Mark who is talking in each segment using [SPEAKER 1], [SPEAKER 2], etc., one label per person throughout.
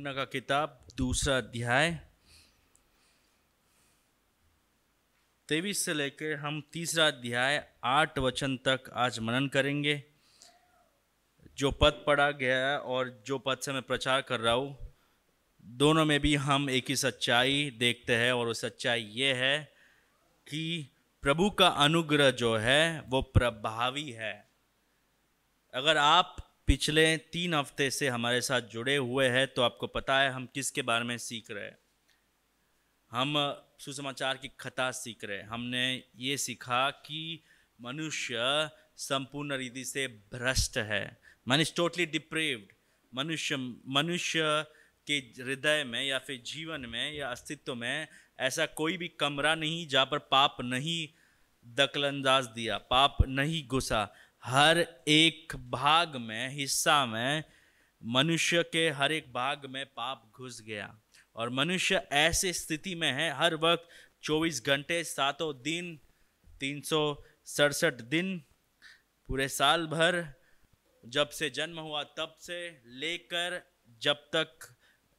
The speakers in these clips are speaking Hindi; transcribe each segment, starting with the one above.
[SPEAKER 1] यूहन्ना का किताब 2 अध्याय 23 से लेकर हम 3 अध्याय 8 वचन तक आज मनन करेंगे। जो पद पढ़ा गया है और जो पद से मैं प्रचार कर रहा हूँ, दोनों में भी हम एक ही सच्चाई देखते हैं, और वो सच्चाई ये है कि प्रभु का अनुग्रह जो है वो प्रभावी है। अगर आप पिछले 3 हफ्ते से हमारे साथ जुड़े हुए हैं तो आपको पता है हम किसके बारे में सीख रहे हैं। हम सुसमाचार की कथा सीख रहे हैं। हमने ये सीखा कि मनुष्य संपूर्ण रीति से भ्रष्ट है, मन इज टोटली डिप्रेव्ड। मनुष्य के हृदय में या फिर जीवन में या अस्तित्व में ऐसा कोई भी कमरा नहीं जहाँ पर पाप नहीं दखलंदाज दिया, पाप नहीं घुसा। हर एक भाग में, हिस्सा में, मनुष्य के हर एक भाग में पाप घुस गया, और मनुष्य ऐसे स्थिति में है हर वक्त 24 घंटे 7 दिन 367 दिन पूरे साल भर, जब से जन्म हुआ तब से लेकर जब तक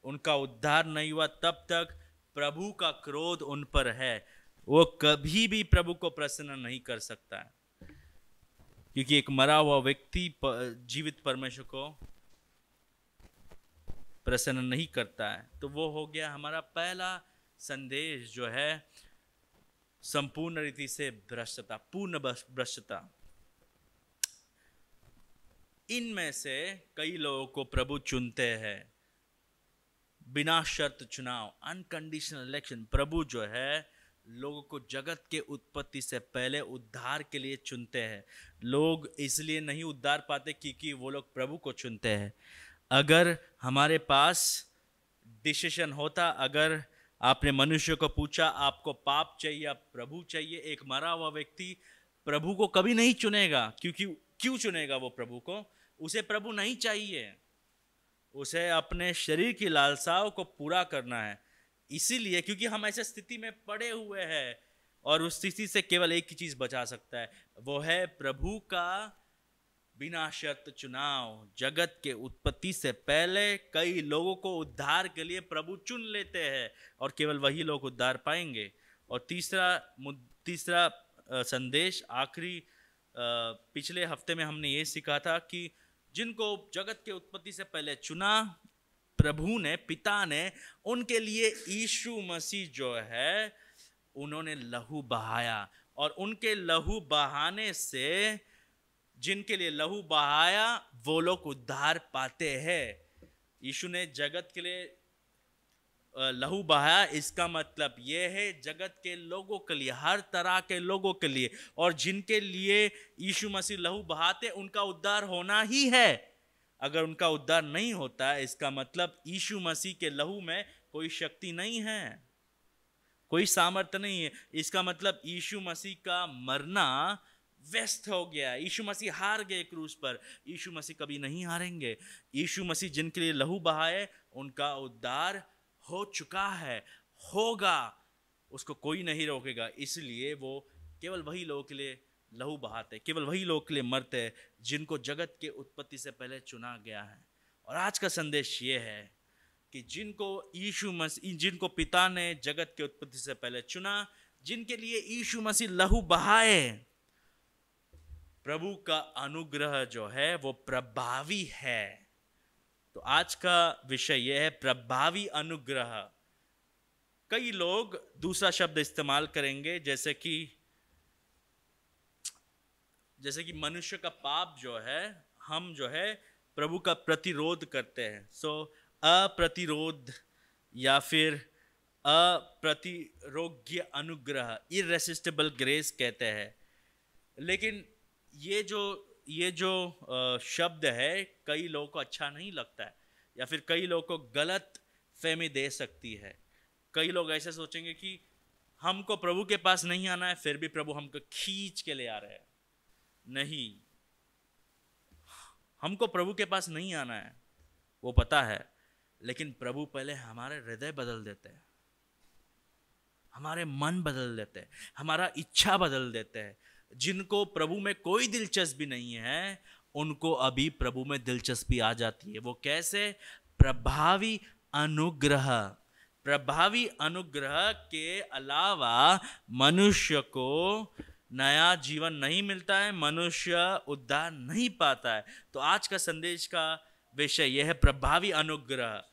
[SPEAKER 1] उनका उद्धार नहीं हुआ तब तक प्रभु का क्रोध उन पर है। वो कभी भी प्रभु को प्रसन्न नहीं कर सकता है, क्योंकि एक मरा हुआ व्यक्ति जीवित परमेश्वर को प्रसन्न नहीं करता है। तो वो हो गया हमारा पहला संदेश, जो है संपूर्ण रीति से भ्रष्टता, पूर्ण भ्रष्टता। इनमें से कई लोगों को प्रभु चुनते हैं, बिना शर्त चुनाव, अनकंडीशनल इलेक्शन। प्रभु जो है लोगों को जगत के उत्पत्ति से पहले उद्धार के लिए चुनते हैं। लोग इसलिए नहीं उद्धार पाते क्योंकि वो लोग प्रभु को चुनते हैं। अगर हमारे पास डिसीजन होता, अगर आपने मनुष्य को पूछा आपको पाप चाहिए या प्रभु चाहिए, एक मरा हुआ व्यक्ति प्रभु को कभी नहीं चुनेगा। क्योंकि क्यों चुनेगा वो प्रभु को? उसे प्रभु नहीं चाहिए, उसे अपने शरीर की लालसाओं को पूरा करना है। इसीलिए क्योंकि हम ऐसे स्थिति में पड़े हुए हैं, और उस स्थिति से केवल एक ही चीज बचा सकता है, वो है प्रभु का बिना शर्त चुनाव। जगत के उत्पत्ति से पहले कई लोगों को उद्धार के लिए प्रभु चुन लेते हैं, और केवल वही लोग उद्धार पाएंगे। और तीसरा संदेश, आखिरी पिछले हफ्ते में हमने ये सीखा था कि जिनको जगत के उत्पत्ति से पहले चुना प्रभु ने, पिता ने, उनके लिए यीशु मसीह जो है उन्होंने लहू बहाया, और उनके लहू बहाने से जिनके लिए लहू बहाया वो लोग उद्धार पाते हैं। यीशु ने जगत के लिए लहू बहाया, इसका मतलब ये है जगत के लोगों के लिए, हर तरह के लोगों के लिए, और जिनके लिए यीशु मसीह लहू बहाते उनका उद्धार होना ही है। अगर उनका उद्धार नहीं होता है, इसका मतलब यीशु मसीह के लहू में कोई शक्ति नहीं है, कोई सामर्थ्य नहीं है। इसका मतलब यीशु मसीह का मरना व्यस्त हो गया। यीशु मसीह हार गए क्रूस पर, यीशु मसीह कभी नहीं हारेंगे। यीशु मसीह जिनके लिए लहू बहाए उनका उद्धार हो चुका है, होगा, उसको कोई नहीं रोकेगा। इसलिए वो केवल वही लोगों के लिए लहू बहाते, केवल वही लोग के लिए मरते हैं जिनको जगत के उत्पत्ति से पहले चुना गया है। और आज का संदेश ये है कि जिनको यीशु मसीह, जिनको पिता ने जगत के उत्पत्ति से पहले चुना, जिनके लिए यीशु मसीह लहू बहाए, प्रभु का अनुग्रह जो है वो प्रभावी है। तो आज का विषय यह है, प्रभावी अनुग्रह। कई लोग दूसरा शब्द इस्तेमाल करेंगे, जैसे कि मनुष्य का पाप जो है, हम जो है प्रभु का प्रतिरोध करते हैं। अप्रतिरोध या फिर अप्रतिरोग्य अनुग्रह, इररेसिस्टिबल ग्रेस कहते हैं। लेकिन ये जो शब्द है कई लोगों को अच्छा नहीं लगता है, या फिर कई लोगों को गलत फहमी दे सकती है। कई लोग ऐसे सोचेंगे कि हमको प्रभु के पास नहीं आना है, फिर भी प्रभु हमको खींच के ले आ रहे हैं। नहीं, हमको प्रभु के पास नहीं आना है, वो पता है, लेकिन प्रभु पहले हमारे हृदय बदल देते हैं, हमारे मन बदल देते हैं, हमारा इच्छा बदल देते हैं। जिनको प्रभु में कोई दिलचस्पी नहीं है उनको अभी प्रभु में दिलचस्पी आ जाती है। वो कैसे? प्रभावी अनुग्रह। प्रभावी अनुग्रह के अलावा मनुष्य को नया जीवन नहीं मिलता है, मनुष्य उद्धार नहीं पाता है। तो आज का संदेश का विषय यह है प्रभावी अनुग्रह।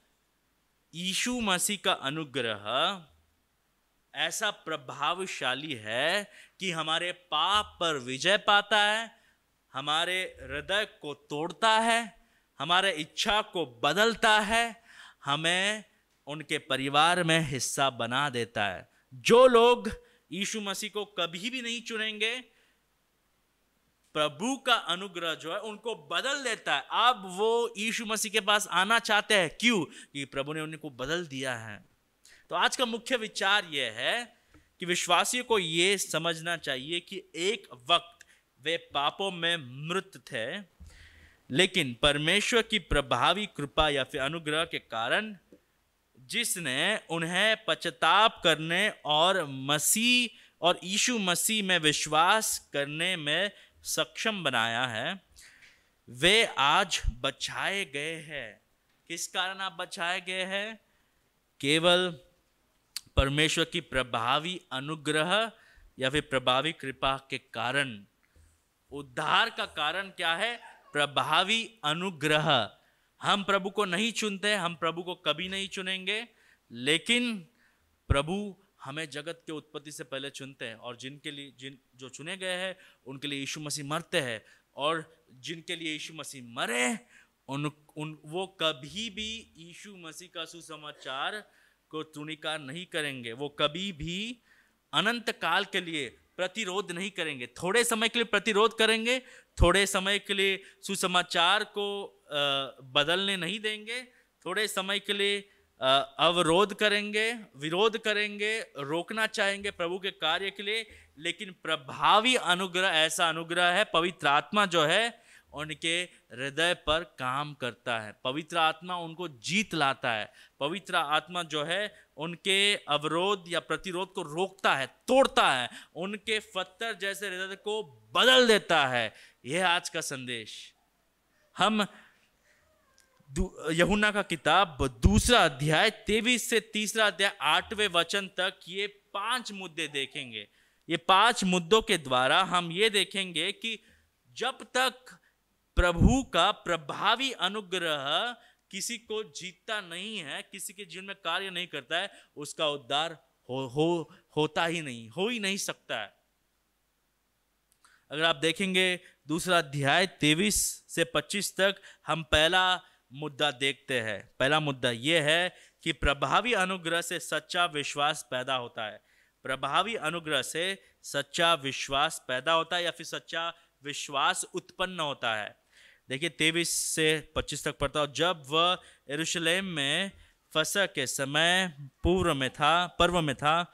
[SPEAKER 1] यीशु मसीह का अनुग्रह ऐसा प्रभावशाली है कि हमारे पाप पर विजय पाता है, हमारे हृदय को तोड़ता है, हमारे इच्छा को बदलता है, हमें उनके परिवार में हिस्सा बना देता है। जो लोग यीशु मसीह को कभी भी नहीं चुनेंगे, प्रभु का अनुग्रह जो है उनको बदल देता है। अब वो यीशु मसीह के पास आना चाहते हैं। क्यों? कि प्रभु ने उनको बदल दिया है। तो आज का मुख्य विचार यह है कि विश्वासियों को यह समझना चाहिए कि एक वक्त वे पापों में मृत थे, लेकिन परमेश्वर की प्रभावी कृपा या फिर अनुग्रह के कारण, जिसने उन्हें पश्चाताप करने और मसीह और यीशु मसीह में विश्वास करने में सक्षम बनाया है, वे आज बचाए गए हैं। किस कारण आप बचाए गए हैं? केवल परमेश्वर की प्रभावी अनुग्रह या फिर प्रभावी कृपा के कारण। उद्धार का कारण क्या है? प्रभावी अनुग्रह। हम प्रभु को नहीं चुनते, हम प्रभु को कभी नहीं चुनेंगे, लेकिन प्रभु हमें जगत के उत्पत्ति से पहले चुनते हैं। और जिनके लिए जो चुने गए हैं उनके लिए यीशु मसीह मरते हैं, और जिनके लिए यीशु मसीह मरे वो कभी भी यीशु मसीह का सुसमाचार को तृणीकार नहीं करेंगे। वो कभी भी अनंत काल के लिए प्रतिरोध नहीं करेंगे। थोड़े समय के लिए प्रतिरोध करेंगे, थोड़े समय के लिए सुसमाचार को बदलने नहीं देंगे, थोड़े समय के लिए अवरोध करेंगे, विरोध करेंगे, रोकना चाहेंगे प्रभु के कार्य के लिए। लेकिन प्रभावी अनुग्रह ऐसा अनुग्रह है, पवित्र आत्मा जो है उनके हृदय पर काम करता है। पवित्र आत्मा उनको जीत लाता है। पवित्र आत्मा जो है उनके अवरोध या प्रतिरोध को रोकता है, तोड़ता है, उनके पत्थर जैसे हृदय को बदल देता है। यह आज का संदेश। हम यूहन्ना का किताब 2 अध्याय 23 से 3 अध्याय 8वें वचन तक ये 5 मुद्दे देखेंगे। ये 5 मुद्दों के द्वारा हम ये देखेंगे कि जब तक प्रभु का प्रभावी अनुग्रह किसी को जीतता नहीं है, किसी के जीवन में कार्य नहीं करता है, उसका उद्धार होता ही नहीं, हो ही नहीं सकता है। अगर आप देखेंगे 2 अध्याय 23 से 25 तक, हम पहला मुद्दा देखते हैं। पहला मुद्दा यह है कि प्रभावी अनुग्रह से सच्चा विश्वास पैदा होता है। प्रभावी अनुग्रह से सच्चा विश्वास पैदा होता है या फिर सच्चा विश्वास उत्पन्न होता है। देखिए 23 से 25 तक पढ़ता हूं। जब वह यरूशलेम में फसह के समय पर्व में था,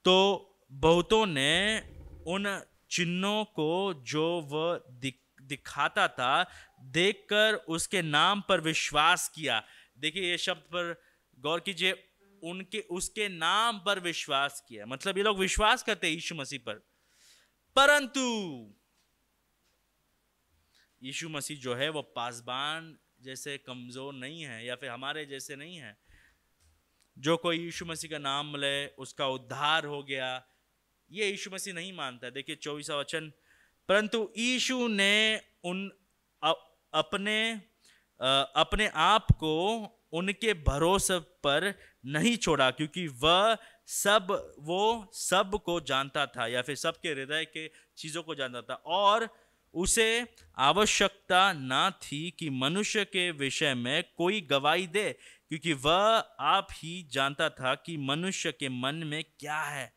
[SPEAKER 1] तो बहुतों ने उन चिन्हों को जो वह दिखाता था देखकर उसके नाम पर विश्वास किया। देखिए ये शब्द पर गौर कीजिए, उसके नाम पर विश्वास किया, मतलब ये लोग विश्वास करते यीशु मसीह पर, परंतु यीशु मसीह जो है वो पासबान जैसे कमजोर नहीं है या फिर हमारे जैसे नहीं है। जो कोई यीशु मसीह का नाम ले उसका उद्धार हो गया, ये यीशु मसीह नहीं मानता। देखिए 24वां वचन, परंतु यीशु ने अपने आप को उनके भरोसे पर नहीं छोड़ा, क्योंकि वो सब को जानता था या फिर सबके हृदय के चीजों को जानता था, और उसे आवश्यकता ना थी कि मनुष्य के विषय में कोई गवाही दे, क्योंकि वह आप ही जानता था कि मनुष्य के मन में क्या है।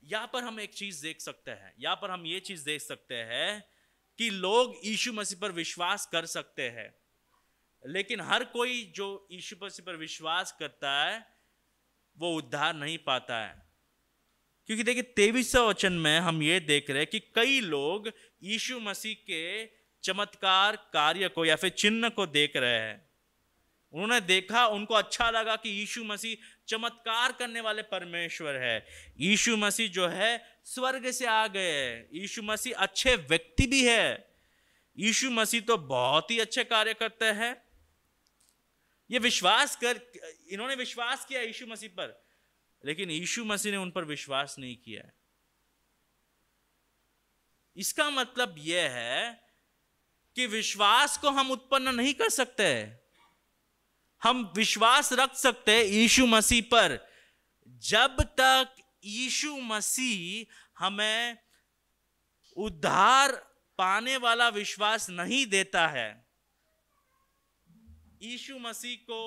[SPEAKER 1] यहां पर हम एक चीज देख सकते हैं, यहां पर हम ये चीज देख सकते हैं कि लोग यीशु मसीह पर विश्वास कर सकते हैं, लेकिन हर कोई जो यीशु मसीह पर विश्वास करता है वो उद्धार नहीं पाता है। क्योंकि देखिए 23वां वचन में हम ये देख रहे हैं कि कई लोग यीशु मसीह के चमत्कार कार्य को या फिर चिन्ह को देख रहे हैं। उन्होंने देखा, उनको अच्छा लगा कि यीशु मसीह चमत्कार करने वाले परमेश्वर है, यीशु मसीह जो है स्वर्ग से आ गए हैं, यीशु मसीह अच्छे व्यक्ति भी है, यीशु मसीह तो बहुत ही अच्छे कार्य करते हैं। ये इन्होंने विश्वास किया यीशु मसीह पर, लेकिन यीशु मसीह ने उन पर विश्वास नहीं किया। इसका मतलब यह है कि विश्वास को हम उत्पन्न नहीं कर सकते। हम विश्वास रख सकते हैं यीशु मसीह पर जब तक यीशु मसीह हमें उद्धार पाने वाला विश्वास नहीं देता है। यीशु मसीह को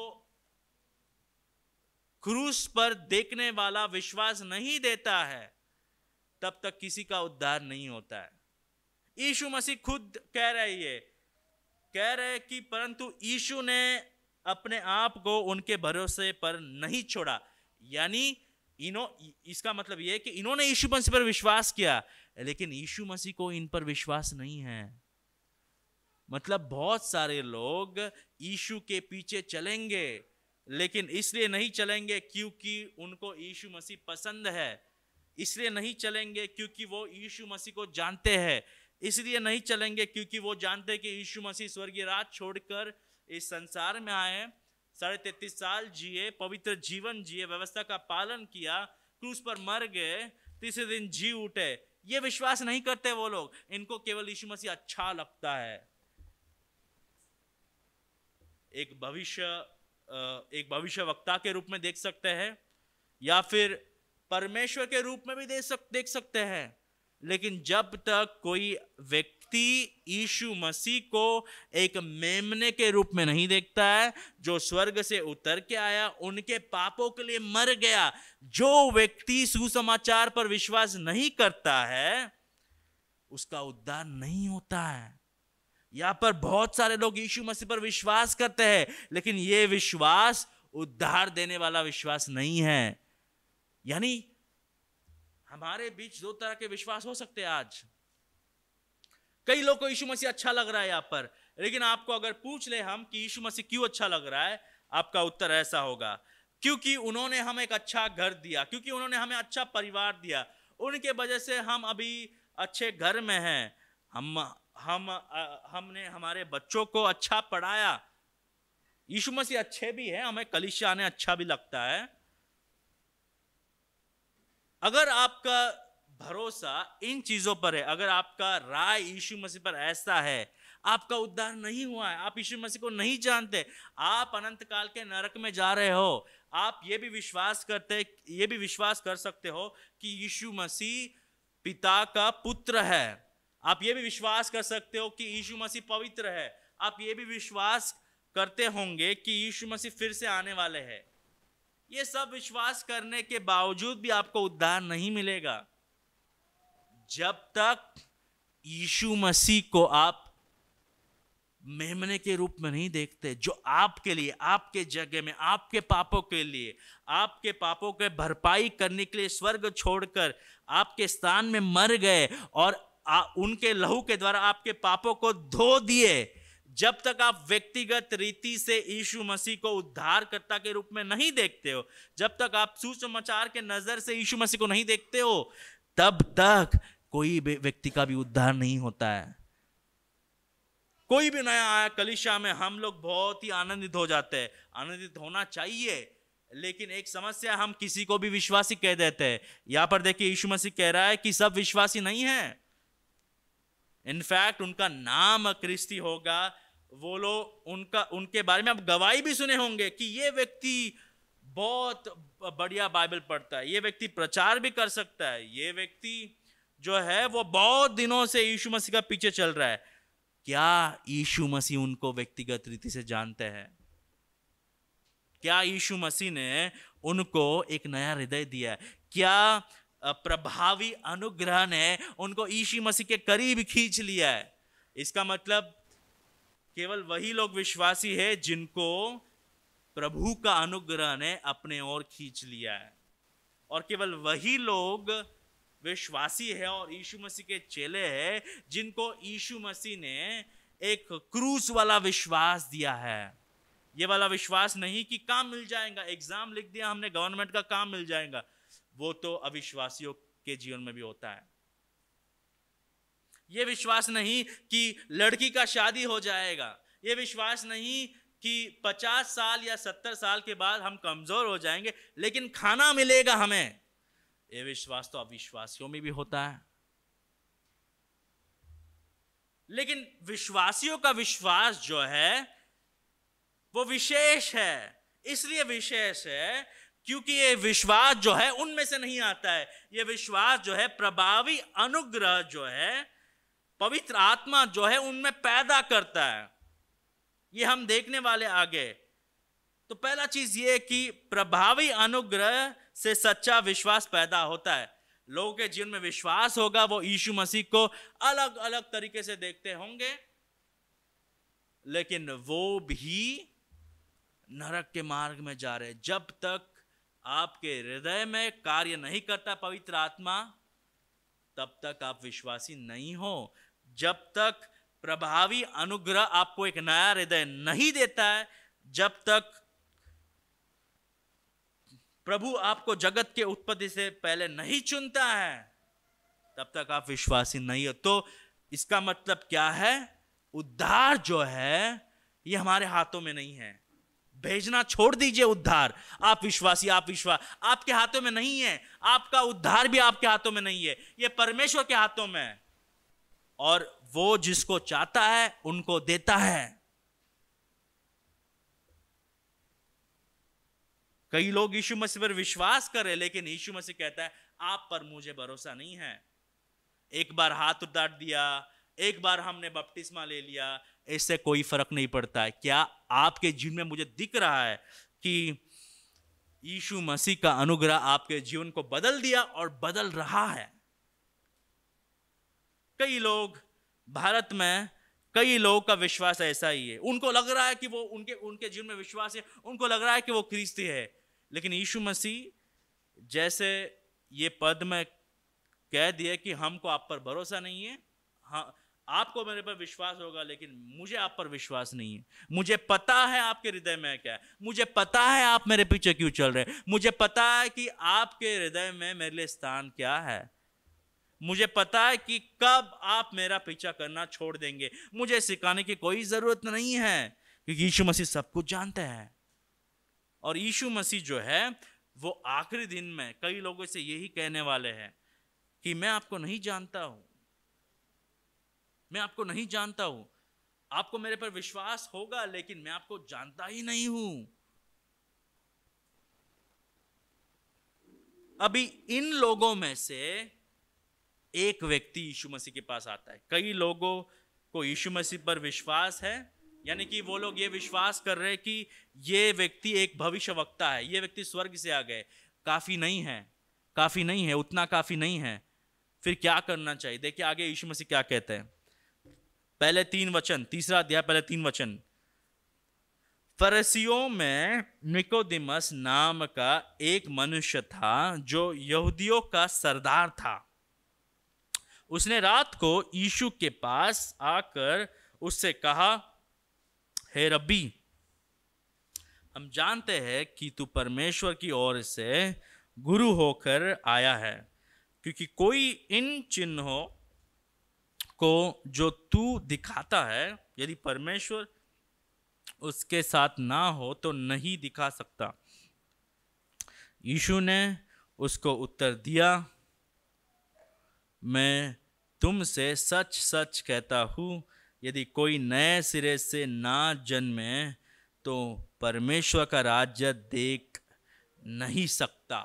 [SPEAKER 1] क्रूस पर देखने वाला विश्वास नहीं देता है, तब तक किसी का उद्धार नहीं होता है। यीशु मसीह खुद कह रहे कि परंतु यीशु ने अपने आप को उनके भरोसे पर नहीं छोड़ा। यानी इसका मतलब यह है कि इन्होंने यीशु मसीह पर विश्वास किया, लेकिन यीशु मसीह को इन पर विश्वास नहीं है। मतलब बहुत सारे लोग यीशु के पीछे चलेंगे, लेकिन इसलिए नहीं चलेंगे क्योंकि उनको यीशु मसीह पसंद है, इसलिए नहीं चलेंगे क्योंकि वो यीशु मसीह को जानते हैं, इसलिए नहीं चलेंगे क्योंकि वो जानते हैं कि यीशु मसीह स्वर्गीय राज छोड़कर इस संसार में आए, 33.5 साल जिए, पवित्र जीवन जिए, व्यवस्था का पालन किया, क्रूस पर मर गए, तीसरे दिन जी उठे। ये विश्वास नहीं करते वो लोग। इनको केवल यीशु मसीह अच्छा लगता है। एक भविष्यवक्ता के रूप में देख सकते हैं, या फिर परमेश्वर के रूप में भी देख सकते हैं। लेकिन जब तक कोई व्यक्ति यीशु मसीह को एक मेमने के रूप में नहीं देखता है जो स्वर्ग से उतर के आया, उनके पापों के लिए मर गया, जो व्यक्ति सुसमाचार पर विश्वास नहीं करता है उसका उद्धार नहीं होता है। यहां पर बहुत सारे लोग यीशु मसीह पर विश्वास करते हैं, लेकिन यह विश्वास उद्धार देने वाला विश्वास नहीं है। यानी हमारे बीच दो तरह के विश्वास हो सकते हैं आज। कई लोग को यीशु मसीह अच्छा लग रहा है यहां पर, लेकिन आपको अगर पूछ ले हम कि यीशु मसीह क्यों अच्छा लग रहा है, आपका उत्तर ऐसा होगा, क्योंकि उन्होंने हमें एक अच्छा घर दिया, क्योंकि उन्होंने हमें अच्छा परिवार दिया, उनके वजह से हम अभी अच्छे घर में हैं, हमने हमारे बच्चों को अच्छा पढ़ाया। यीशु मसीह अच्छे भी हैं, हमें कलीसिया आने अच्छा भी लगता है। अगर आपका भरोसा इन चीजों पर है, अगर आपका राय यीशु मसीह पर ऐसा है, आपका उद्धार नहीं हुआ है, आप यीशु मसीह को नहीं जानते, आप अनंत काल के नरक में जा रहे हो। आप ये भी विश्वास कर सकते हो कि यीशु मसीह पिता का पुत्र है। आप ये भी विश्वास कर सकते हो कि यीशु मसीह पवित्र है। आप ये भी विश्वास करते होंगे कि यीशु मसीह फिर से आने वाले हैं। ये सब विश्वास करने के बावजूद भी आपको उद्धार नहीं मिलेगा जब तक यीशु मसीह को आप मेमने के रूप में नहीं देखते, जो आपके लिए, आपके जगह में, आपके पापों के लिए, आपके पापों के भरपाई करने के लिए स्वर्ग छोड़कर आपके स्थान में मर गए और उनके लहू के द्वारा आपके पापों को धो दिए। जब तक आप व्यक्तिगत रीति से यीशु मसीह को उद्धारकर्ता के रूप में नहीं देखते हो, जब तक आप सुसमाचार के नजर से यीशु मसीह को नहीं देखते हो, तब तक कोई व्यक्ति का भी उद्धार नहीं होता है। कोई भी नया आया कलीसिया में, हम लोग बहुत ही आनंदित हो जाते हैं। आनंदित होना चाहिए, लेकिन एक समस्या, हम किसी को भी विश्वासी कह देते हैं। यहां पर देखिए यीशु मसीह कह रहा है कि सब विश्वासी नहीं है। इनफैक्ट उनका नाम क्रिस्ती होगा। वो लोग उनके बारे में आप गवाही भी सुने होंगे कि ये व्यक्ति बहुत बढ़िया बाइबल पढ़ता है, ये व्यक्ति प्रचार भी कर सकता है, ये व्यक्ति जो है वो बहुत दिनों से यीशु मसीह का पीछे चल रहा है। क्या यीशु मसीह उनको व्यक्तिगत रीति से जानते हैं? क्या यीशु मसीह ने उनको एक नया हृदय दिया है? क्या प्रभावी अनुग्रह ने उनको यीशु मसीह के करीब खींच लिया है? इसका मतलब केवल वही लोग विश्वासी है जिनको प्रभु का अनुग्रह ने अपने ओर खींच लिया है, और केवल वही लोग विश्वासी है और यीशु मसीह के चेले हैं जिनको यीशु मसीह ने एक क्रूस वाला विश्वास दिया है। ये वाला विश्वास नहीं कि काम मिल जाएगा, एग्जाम लिख दिया हमने, गवर्नमेंट का काम मिल जाएगा। वो तो अविश्वासियों के जीवन में भी होता है। ये विश्वास नहीं कि लड़की का शादी हो जाएगा, ये विश्वास नहीं कि 50 साल या 70 साल के बाद हम कमजोर हो जाएंगे लेकिन खाना मिलेगा हमें, ये विश्वास तो अविश्वासियों में भी होता है। लेकिन विश्वासियों का विश्वास जो है वो विशेष है। इसलिए विशेष है क्योंकि ये विश्वास जो है उनमें से नहीं आता है। ये विश्वास जो है प्रभावी अनुग्रह जो है, पवित्र आत्मा जो है उनमें पैदा करता है। ये हम देखने वाले आगे। तो पहला चीज ये कि प्रभावी अनुग्रह से सच्चा विश्वास पैदा होता है। लोगों के जीवन में विश्वास होगा, वो यीशु मसीह को अलग अलग तरीके से देखते होंगे, लेकिन वो भी नरक के मार्ग में जा रहे। जब तक आपके हृदय में कार्य नहीं करता पवित्र आत्मा, तब तक आप विश्वासी नहीं हो। जब तक प्रभावी अनुग्रह आपको एक नया हृदय नहीं देता है, जब तक प्रभु आपको जगत के उत्पत्ति से पहले नहीं चुनता है, तब तक आप विश्वासी नहीं हो। तो इसका मतलब क्या है? उद्धार जो है ये हमारे हाथों में नहीं है। भेजना छोड़ दीजिए उद्धार। आप विश्वासी, आप विश्वास आपके हाथों में नहीं है। आपका उद्धार भी आपके हाथों में नहीं है, ये परमेश्वर के हाथों में है। और वो जिसको चाहता है उनको देता है। कई लोग यीशु मसीह पर विश्वास करें, लेकिन यीशु मसीह कहता है आप पर मुझे भरोसा नहीं है। एक बार हाथ उतार दिया, एक बार हमने बपतिस्मा ले लिया, इससे कोई फर्क नहीं पड़ता है। क्या आपके जीवन में मुझे दिख रहा है कि यीशु मसीह का अनुग्रह आपके जीवन को बदल दिया और बदल रहा है? कई लोग भारत में, कई लोगों का विश्वास ऐसा ही है। उनको लग रहा है कि वो उनके जीवन में विश्वास है, उनको लग रहा है कि वो ख्रिस्ती है, लेकिन यीशु मसीह जैसे ये पद में कह दिया कि हमको आप पर भरोसा नहीं है। हाँ, आपको मेरे पर विश्वास होगा, लेकिन मुझे आप पर विश्वास नहीं है। मुझे पता है आपके हृदय में क्या है, मुझे पता है आप मेरे पीछे क्यों चल रहे हैं, मुझे पता है कि आपके हृदय में मेरे लिए स्थान क्या है, मुझे पता है कि कब आप मेरा पीछा करना छोड़ देंगे। मुझे सिखाने की कोई जरूरत नहीं है, क्योंकि यीशु मसीह सब कुछ जानते हैं। और यीशु मसीह जो है वो आखिरी दिन में कई लोगों से यही कहने वाले हैं कि मैं आपको नहीं जानता हूं, मैं आपको नहीं जानता हूं। आपको मेरे पर विश्वास होगा, लेकिन मैं आपको जानता ही नहीं हूं। अभी इन लोगों में से एक व्यक्ति यीशु मसीह के पास आता है। कई लोगों को यीशु मसीह पर विश्वास है, यानी कि वो लोग ये विश्वास कर रहे हैं कि ये व्यक्ति एक भविष्यवक्ता है, ये व्यक्ति स्वर्ग से आ गए। काफी नहीं है, काफी नहीं है, उतना काफी नहीं है। फिर क्या करना चाहिए? देखिए आगे यीशु मसीह क्या कहते हैं। पहले 3 वचन, 3रा अध्याय पहले 3 वचन। फरीसियों में निकोदेमस नाम का एक मनुष्य था जो यहूदियों का सरदार था। उसने रात को यीशु के पास आकर उससे कहा, हे रब्बी, हम जानते हैं कि तू परमेश्वर की ओर से गुरु होकर आया है, क्योंकि कोई इन चिन्हों को जो तू दिखाता है, यदि परमेश्वर उसके साथ ना हो तो नहीं दिखा सकता। यीशु ने उसको उत्तर दिया, मैं तुमसे सच सच कहता हूँ, यदि कोई नए सिरे से ना जन्मे तो परमेश्वर का राज्य देख नहीं सकता।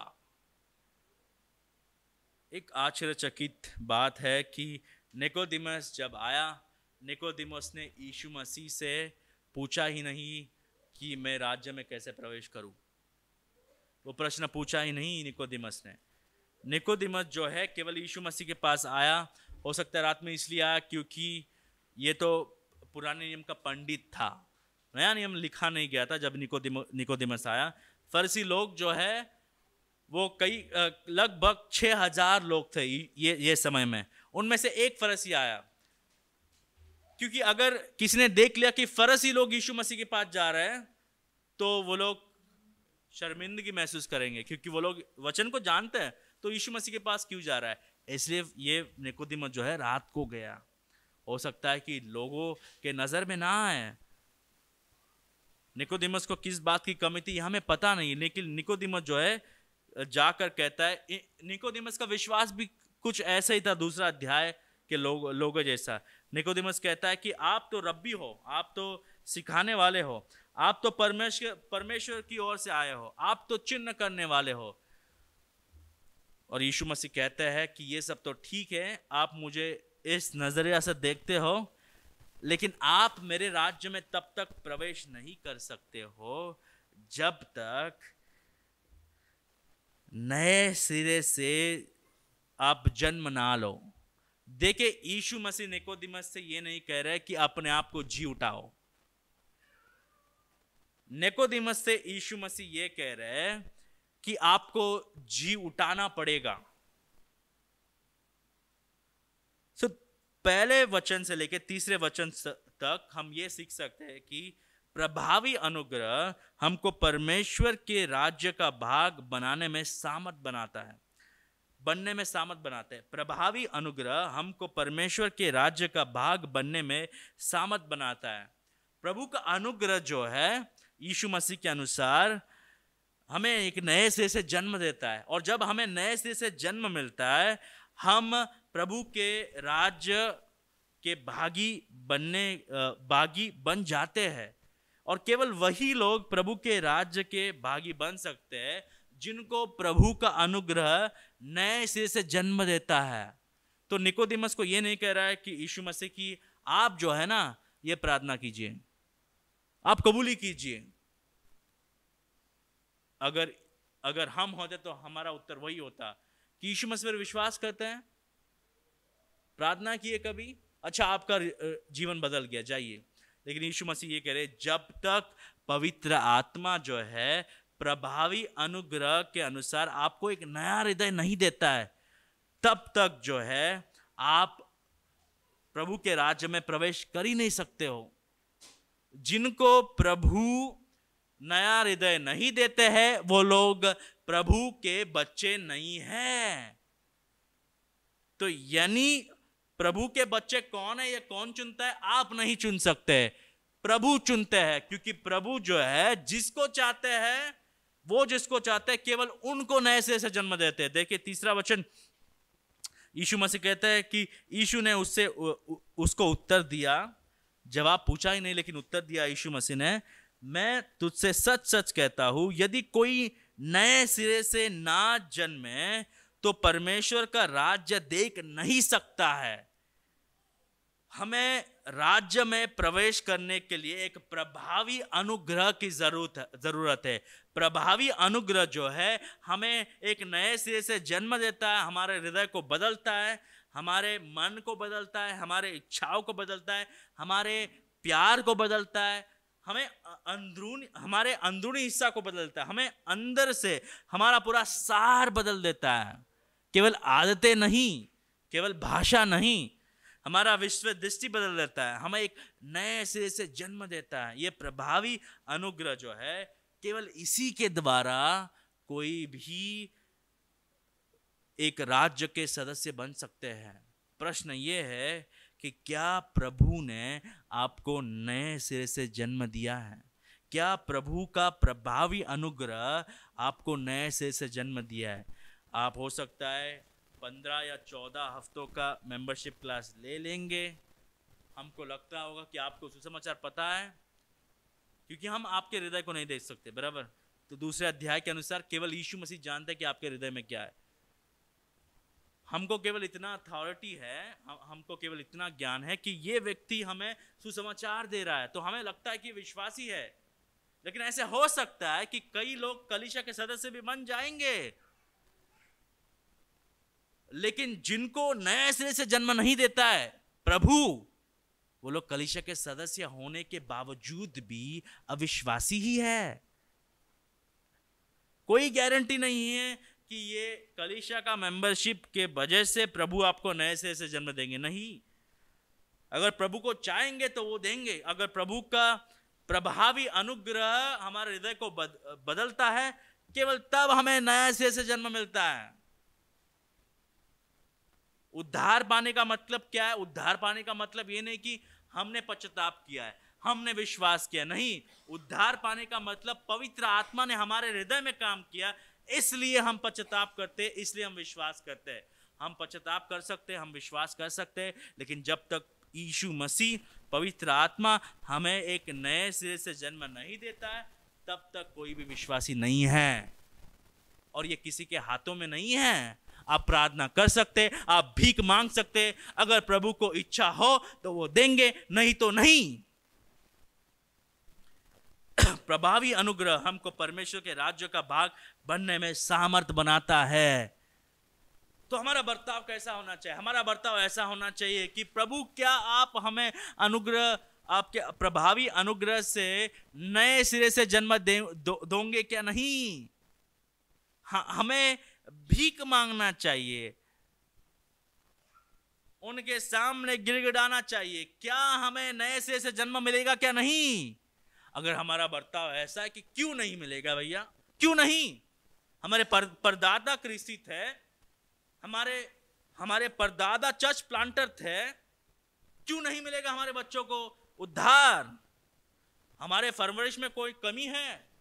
[SPEAKER 1] एक आश्चर्यचकित बात है कि निकोदेमस जब आया, निकोदेमस ने यीशु मसीह से पूछा ही नहीं कि मैं राज्य में कैसे प्रवेश करूं। वो प्रश्न पूछा ही नहीं निकोदेमस ने। निकोदेमस जो है केवल यीशु मसीह के पास आया, हो सकता है रात में इसलिए आया क्योंकि ये तो पुराने नियम का पंडित था, नया नियम लिखा नहीं गया था जब निकोदेमस आया। फरीसी लोग जो है वो कई लगभग 6000 लोग थे ये समय में। उनमें से एक फरीसी आया, क्योंकि अगर किसी ने देख लिया कि फरीसी लोग यीशु मसीह के पास जा रहे हैं तो वो लोग शर्मिंदगी महसूस करेंगे, क्योंकि वो लोग वचन को जानते हैं, तो यीशु मसीह के पास क्यों जा रहा है। इसलिए ये निकोदेमस जो है रात को गया। हो सकता है कि लोगों के नजर में ना आए, निकोदेमस को किस बात की कमी थी हमें पता नहीं, लेकिन निकोदेमस जो है जाकर कहता है, निकोदेमस का विश्वास भी कुछ ऐसा ही था दूसरा अध्याय के लोगों जैसा। निकोदेमस कहता है कि आप तो रब्बी हो, आप तो सिखाने वाले हो, आप तो परमेश्वर की ओर से आए हो, आप तो चिन्ह करने वाले हो। और यीशु मसीह कहते हैं कि ये सब तो ठीक है, आप मुझे इस नजरिया से देखते हो, लेकिन आप मेरे राज्य में तब तक प्रवेश नहीं कर सकते हो जब तक नए सिरे से आप जन्म ना लो। देखिए, यीशु मसीह निकोदेमस से ये नहीं कह रहे कि अपने आप को जी उठाओ। निकोदेमस से यीशु मसीह ये कह रहे हैं कि आपको जी उठाना पड़ेगा। सो पहले वचन से लेकर तीसरे वचन तक हम ये सीख सकते हैं कि प्रभावी अनुग्रह हमको परमेश्वर के राज्य का भाग बनाने में सामर्थ बनाता है, बनने में सामर्थ बनाते हैं। प्रभावी अनुग्रह हमको परमेश्वर के राज्य का भाग बनने में सामर्थ बनाता है। प्रभु का अनुग्रह जो है यीशु मसीह के अनुसार हमें एक नए सिरे से जन्म देता है, और जब हमें नए सिरे से जन्म मिलता है हम प्रभु के राज्य के भागी बन जाते हैं। और केवल वही लोग प्रभु के राज्य के भागी बन सकते हैं जिनको प्रभु का अनुग्रह नए सिरे से जन्म देता है। तो निकोदेमस को यह नहीं कह रहा है कि यीशु मसीह की आप जो है ना ये प्रार्थना कीजिए, आप कबूली कीजिए। अगर हम होते तो हमारा उत्तर वही होता कि यीशु मसीह पर विश्वास करते हैं, प्रार्थना किए कभी, अच्छा आपका जीवन बदल गया, जाइए। लेकिन यीशु मसीह ये कह रहे जब तक पवित्र आत्मा जो है प्रभावी अनुग्रह के अनुसार आपको एक नया हृदय नहीं देता है, तब तक जो है आप प्रभु के राज्य में प्रवेश कर ही नहीं सकते हो। जिनको प्रभु नया हृदय नहीं देते हैं वो लोग प्रभु के बच्चे नहीं हैं। तो यानी प्रभु के बच्चे कौन है, ये कौन चुनता है? आप नहीं चुन सकते, प्रभु चुनते हैं। क्योंकि प्रभु जो है जिसको चाहते हैं, वो जिसको चाहते हैं केवल उनको नए सिरे से जन्म देते हैं। देखिए तीसरा वचन, यीशु मसीह कहते हैं कि यीशु ने उसको उत्तर दिया, जवाब पूछा ही नहीं लेकिन उत्तर दिया यीशु मसीह ने, मैं तुझसे सच सच कहता हूं यदि कोई नए सिरे से ना जन्मे तो परमेश्वर का राज्य देख नहीं सकता है। हमें राज्य में प्रवेश करने के लिए एक प्रभावी अनुग्रह की जरूरत है। प्रभावी अनुग्रह जो है हमें एक नए सिरे से जन्म देता है, हमारे हृदय को बदलता है, हमारे मन को बदलता है, हमारे इच्छाओं को बदलता है, हमारे प्यार को बदलता है, हमारे अंदरूनी हिस्सा को बदलता है, हमें अंदर से हमारा पूरा सार बदल देता है। केवल आदतें नहीं, केवल भाषा नहीं, हमारा विश्व दृष्टि बदल देता है, हमें एक नए सिरे से जन्म देता है। यह प्रभावी अनुग्रह जो है केवल इसी के द्वारा कोई भी एक राज्य के सदस्य बन सकते हैं। प्रश्न यह है कि क्या प्रभु ने आपको नए सिरे से जन्म दिया है? क्या प्रभु का प्रभावी अनुग्रह आपको नए सिरे से जन्म दिया है? आप हो सकता है 15 या 14 हफ्तों का मेंबरशिप क्लास ले लेंगे, हमको लगता होगा कि आपको सुसमाचार पता है, क्योंकि हम आपके हृदय को नहीं देख सकते, बराबर। तो दूसरे अध्याय के अनुसार केवल यीशु मसीह जानते हैं कि आपके हृदय में क्या है। हमको केवल इतना अथॉरिटी है, हमको केवल इतना ज्ञान है कि ये व्यक्ति हमें सुसमाचार दे रहा है, तो हमें लगता है कि विश्वासी है। लेकिन ऐसे हो सकता है कि कई लोग कलीसिया के सदस्य भी बन जाएंगे, लेकिन जिनको नए सिरे से जन्म नहीं देता है प्रभु, वो लोग कलीसिया के सदस्य होने के बावजूद भी अविश्वासी ही है। कोई गारंटी नहीं है कि ये कलीसिया का मेंबरशिप के वजह से प्रभु आपको नए सिरे से जन्म देंगे, नहीं। अगर प्रभु को चाहेंगे तो वो देंगे। अगर प्रभु का प्रभावी अनुग्रह हमारे हृदय को बदलता है, केवल तब हमें नए सिरे से जन्म मिलता है। उद्धार पाने का मतलब क्या है? उद्धार पाने का मतलब ये नहीं कि हमने पश्चाताप किया है, हमने विश्वास किया, नहीं। उद्धार पाने का मतलब पवित्र आत्मा ने हमारे हृदय में काम किया, इसलिए हम पश्चाताप करते, इसलिए हम विश्वास करते हैं। हम पश्चाताप कर सकते हैं, हम विश्वास कर सकते हैं, लेकिन जब तक यीशु मसीह पवित्र आत्मा हमें एक नए सिरे से जन्म नहीं देता है, तब तक कोई भी विश्वासी नहीं है। और ये किसी के हाथों में नहीं है। आप प्रार्थना कर सकते, आप भीख मांग सकते, अगर प्रभु को इच्छा हो तो वो देंगे, नहीं तो नहीं। प्रभावी अनुग्रह हमको परमेश्वर के राज्य का भाग बनने में सामर्थ बनाता है। तो हमारा बर्ताव कैसा होना चाहिए? हमारा बर्ताव ऐसा होना चाहिए कि प्रभु, क्या आप हमें अनुग्रह, आपके प्रभावी अनुग्रह से नए सिरे से जन्म दोगे क्या? नहीं, हमें भीख मांगना चाहिए, उनके सामने गिड़गिड़ाना चाहिए, क्या हमें नए सिरे से जन्म मिलेगा क्या? नहीं। अगर हमारा बर्ताव ऐसा है कि क्यों नहीं मिलेगा भैया, क्यों नहीं? हमारे परदादा कृषि थे, हमारे परदादा चर्च प्लांटर थे, क्यों नहीं मिलेगा हमारे बच्चों को उद्धार? हमारे परवरिश में कोई कमी है?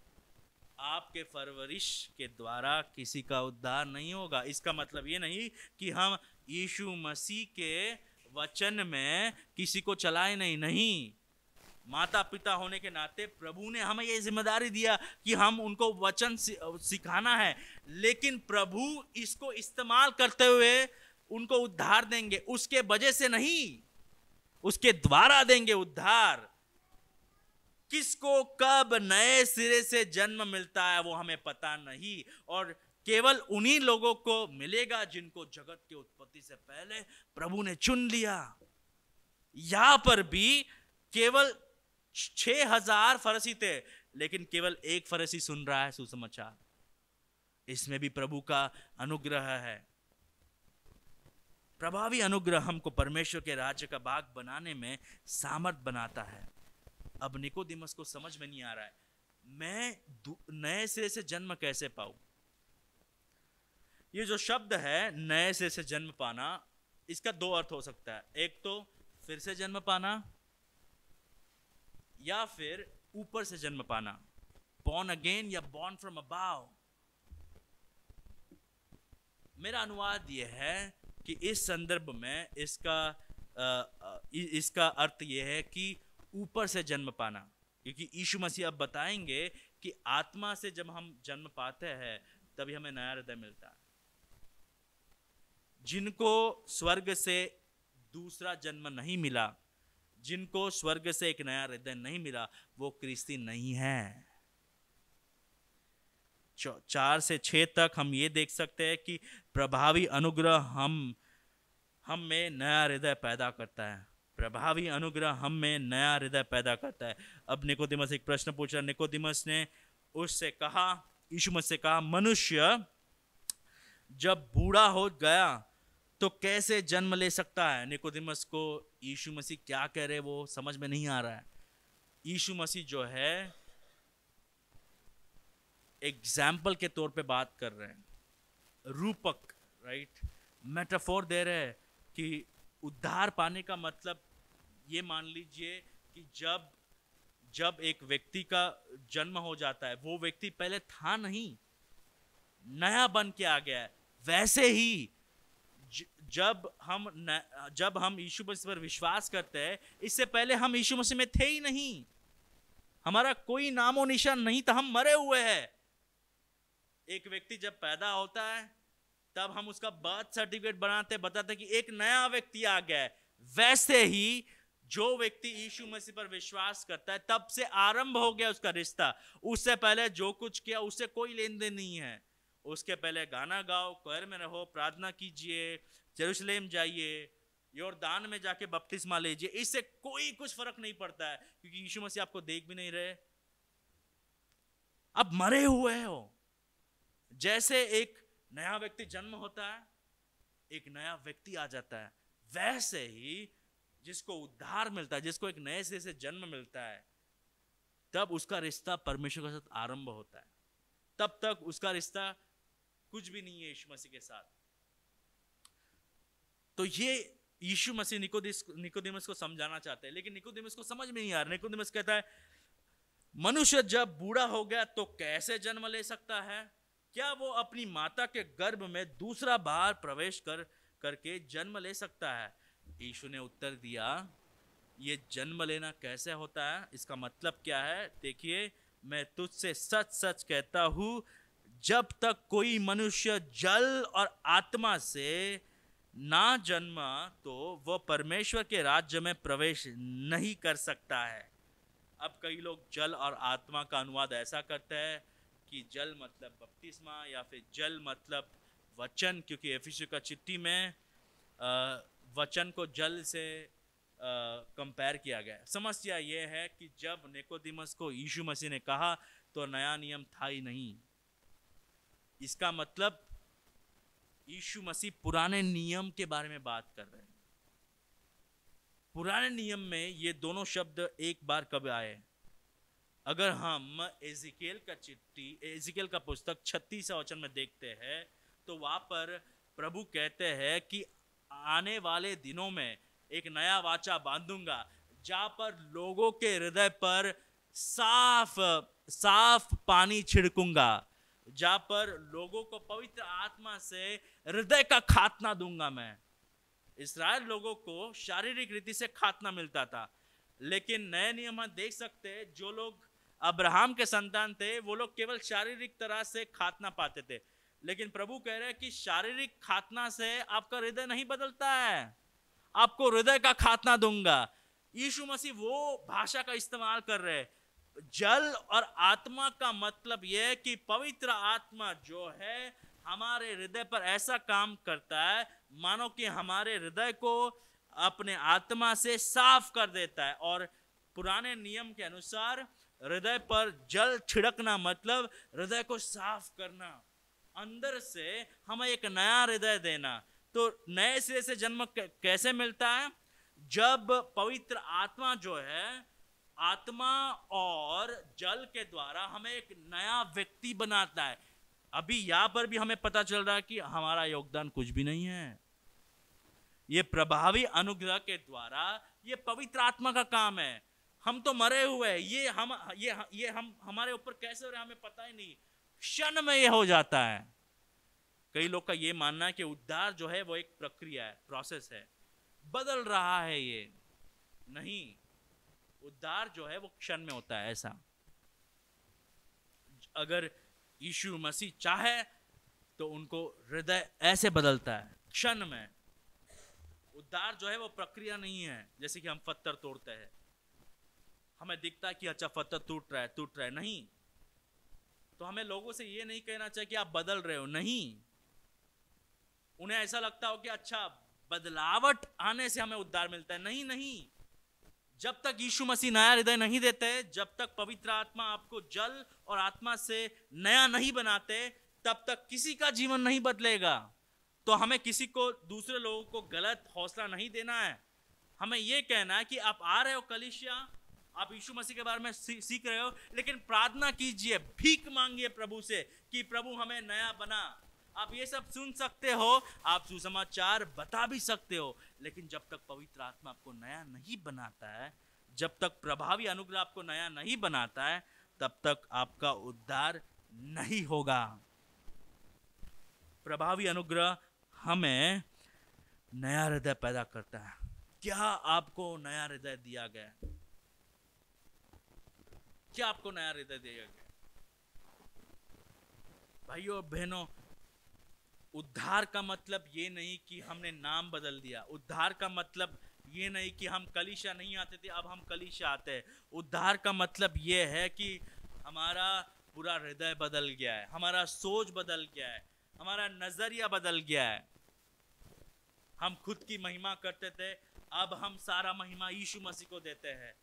[SPEAKER 1] आपके परवरिश के द्वारा किसी का उद्धार नहीं होगा। इसका मतलब ये नहीं कि हम यीशु मसीह के वचन में किसी को चलाए नहीं। माता पिता होने के नाते प्रभु ने हमें ये जिम्मेदारी दिया कि हम उनको वचन सिखाना है, लेकिन प्रभु इसको इस्तेमाल करते हुए उनको उद्धार देंगे, उसके वजह से नहीं, उसके द्वारा देंगे उद्धार। किसको कब नए सिरे से जन्म मिलता है वो हमें पता नहीं, और केवल उन्हीं लोगों को मिलेगा जिनको जगत की उत्पत्ति से पहले प्रभु ने चुन लिया। यहां पर भी केवल 6000 फरीसी थे, लेकिन केवल एक फरीसी सुन रहा है सुसमाचार। इसमें भी प्रभु का अनुग्रह है। प्रभावी अनुग्रह हमको परमेश्वर के राज्य का भाग बनाने में सामर्थ बनाता है। अब निकोदेमस को समझ में नहीं आ रहा है, मैं नए सिरे से जन्म कैसे पाऊं? ये जो शब्द है नए सिरे से जन्म पाना, इसका दो अर्थ हो सकता है। एक तो फिर से जन्म पाना, या फिर ऊपर से जन्म पाना, born again या born from above। मेरा अनुवाद यह है कि इस संदर्भ में इसका अर्थ यह है कि ऊपर से जन्म पाना, क्योंकि यीशु मसीह अब बताएंगे कि आत्मा से जब हम जन्म पाते हैं तभी हमें नया हृदय मिलता है। जिनको स्वर्ग से दूसरा जन्म नहीं मिला, जिनको स्वर्ग से एक नया हृदय नहीं मिला, वो क्रिस्ती नहीं है। 4 से 6 तक हम ये देख सकते हैं कि प्रभावी अनुग्रह हम में नया हृदय पैदा करता है। प्रभावी अनुग्रह हम में नया हृदय पैदा करता है। अब निकोदेमस एक प्रश्न पूछ रहा। निकोदेमस ने उससे कहा, यीशु मसीह से कहा, मनुष्य जब बूढ़ा हो गया तो कैसे जन्म ले सकता है? निकोदेमस को यीशु मसीह क्या कह रहे वो समझ में नहीं आ रहा है। यीशु मसीह जो है एग्जाम्पल के तौर पे बात कर रहे हैं, रूपक, राइट, मेटाफोर दे रहे हैं कि उद्धार पाने का मतलब ये मान लीजिए कि जब एक व्यक्ति का जन्म हो जाता है, वो व्यक्ति पहले था नहीं, नया बन के आ गया है। वैसे ही जब हम यीशु मसीह पर विश्वास करते हैं, इससे पहले हम यीशु मसीह में थे ही नहीं, हमारा कोई नामो निशान नहीं था, हम मरे हुए हैं। एक व्यक्ति जब पैदा होता है तब हम उसका बर्थ सर्टिफिकेट बनाते, बताते कि एक नया व्यक्ति आ गया है। वैसे ही जो व्यक्ति यीशु मसीह पर विश्वास करता है, तब से आरंभ हो गया उसका रिश्ता। उससे पहले जो कुछ किया उससे कोई लेन देन नहीं है। उसके पहले गाना गाओ, क्वायर में रहो, प्रार्थना कीजिए, यरूशलेम जाइए, यॉर्दान में जाके बपतिस्मा लीजिए, इससे कोई कुछ फर्क नहीं पड़ता है, क्योंकि यीशु मसीह आपको देख भी नहीं रहे, अब मरे हुए हो। जैसे एक नया व्यक्ति जन्म होता है, एक नया व्यक्ति आ जाता है, वैसे ही जिसको उद्धार मिलता है, जिसको एक नए सिरे से जन्म मिलता है, तब उसका रिश्ता परमेश्वर के साथ आरंभ होता है। तब तक उसका रिश्ता कुछ भी नहीं है यीशु मसीह के साथ। तो ये यीशु मसीह निकोदेमस को समझाना चाहते हैं, लेकिन निकोदेमस को समझ में नहीं आ रहा। निकोदेमस कहता है, मनुष्य जब बूढ़ा हो गया तो कैसे जन्म ले सकता है? क्या वो अपनी माता के गर्भ में दूसरा बार प्रवेश करके जन्म ले सकता है? यीशु ने उत्तर दिया, ये जन्म लेना कैसे होता है, इसका मतलब क्या है? देखिए, मैं तुझसे सच सच कहता हूं, जब तक कोई मनुष्य जल और आत्मा से ना जन्मा तो वह परमेश्वर के राज्य में प्रवेश नहीं कर सकता है। अब कई लोग जल और आत्मा का अनुवाद ऐसा करते हैं कि जल मतलब बपतिस्मा या फिर जल मतलब वचन, क्योंकि एफिसियों का चिट्ठी में वचन को जल से कंपेयर किया गया। समस्या यह है कि जब निकोदेमस को यीशु मसीह ने कहा तो नया नियम था ही नहीं। इसका मतलब यीशु मसीह पुराने नियम के बारे में बात कर रहे हैं। पुराने नियम में ये दोनों शब्द एक बार कब आए? अगर हम एजिकेल का पुस्तक 36 वचन में देखते हैं तो वहां पर प्रभु कहते हैं कि आने वाले दिनों में एक नया वाचा बांधूंगा, जहां पर लोगों के हृदय पर साफ पानी छिड़कूंगा, जहां पर लोगों को पवित्र आत्मा से हृदय का खातना दूंगा। मैं इस्राएल लोगों को शारीरिक रीति से खातना मिलता था, लेकिन नए नियम में देख सकते हैं जो लोग अब्राहम के संतान थे वो लोग केवल शारीरिक तरह से खातना पाते थे। लेकिन प्रभु कह रहे हैं कि शारीरिक खातना से आपका हृदय नहीं बदलता है, आपको हृदय का खातना दूंगा। यीशु मसीह वो भाषा का इस्तेमाल कर रहे हैं। जल और आत्मा का मतलब यह है कि पवित्र आत्मा जो है हमारे हृदय पर ऐसा काम करता है मानो कि हमारे हृदय को अपने आत्मा से साफ कर देता है। और पुराने नियम के अनुसार हृदय पर जल छिड़कना मतलब हृदय को साफ करना, अंदर से हमें एक नया हृदय देना। तो नए सिरे से जन्म कैसे मिलता है? जब पवित्र आत्मा जो है आत्मा और जल के द्वारा हमें एक नया व्यक्ति बनाता है। अभी यहां पर भी हमें पता चल रहा है कि हमारा योगदान कुछ भी नहीं है। ये प्रभावी अनुग्रह के द्वारा ये पवित्र आत्मा का काम है। हम तो मरे हुए हैं, ये हम हमारे ऊपर कैसे हो रहा है हमें पता ही नहीं, क्षण में ये हो जाता है। कई लोग का ये मानना है कि उद्धार जो है वो एक प्रक्रिया है, प्रोसेस है, बदल रहा है। ये नहीं, उद्धार जो है वो क्षण में होता है। ऐसा अगर यीशु मसीह चाहे तो उनको हृदय ऐसे बदलता है क्षण में। उद्धार जो है वो प्रक्रिया नहीं है। जैसे कि हम पत्थर तोड़ते हैं, हमें दिखता है कि अच्छा पत्थर टूट रहा है, नहीं। तो हमें लोगों से ये नहीं कहना चाहिए कि आप बदल रहे हो, नहीं। उन्हें ऐसा लगता हो कि अच्छा बदलावट आने से हमें उद्धार मिलता है, नहीं। जब तक यीशु मसीह नया हृदय नहीं देते, जब तक पवित्र आत्मा आपको जल और आत्मा से नया नहीं बनाते, तब तक किसी का जीवन नहीं बदलेगा। तो हमें किसी को, दूसरे लोगों को गलत हौसला नहीं देना है। हमें यह कहना है कि आप आ रहे हो कलीसिया, आप यीशु मसीह के बारे में सीख रहे हो, लेकिन प्रार्थना कीजिए, भीख मांगिए प्रभु से कि प्रभु हमें नया बना। आप ये सब सुन सकते हो, आप सुसमाचार बता भी सकते हो, लेकिन जब तक पवित्र आत्मा आपको नया नहीं बनाता है, जब तक प्रभावी अनुग्रह आपको नया नहीं बनाता है, तब तक आपका उद्धार नहीं होगा। प्रभावी अनुग्रह हमें नया हृदय पैदा करता है। क्या आपको नया हृदय दिया गया? क्या आपको नया हृदय दिया गया? भाइयों और बहनों, उद्धार का मतलब ये नहीं कि हमने नाम बदल दिया। उद्धार का मतलब ये नहीं कि हम कलीसिया नहीं आते थे, अब हम कलीसिया आते हैं। उद्धार का मतलब ये है कि हमारा पूरा हृदय बदल गया है, हमारा सोच बदल गया है, हमारा नजरिया बदल गया है। हम खुद की महिमा करते थे, अब हम सारा महिमा यीशु मसीह को देते हैं।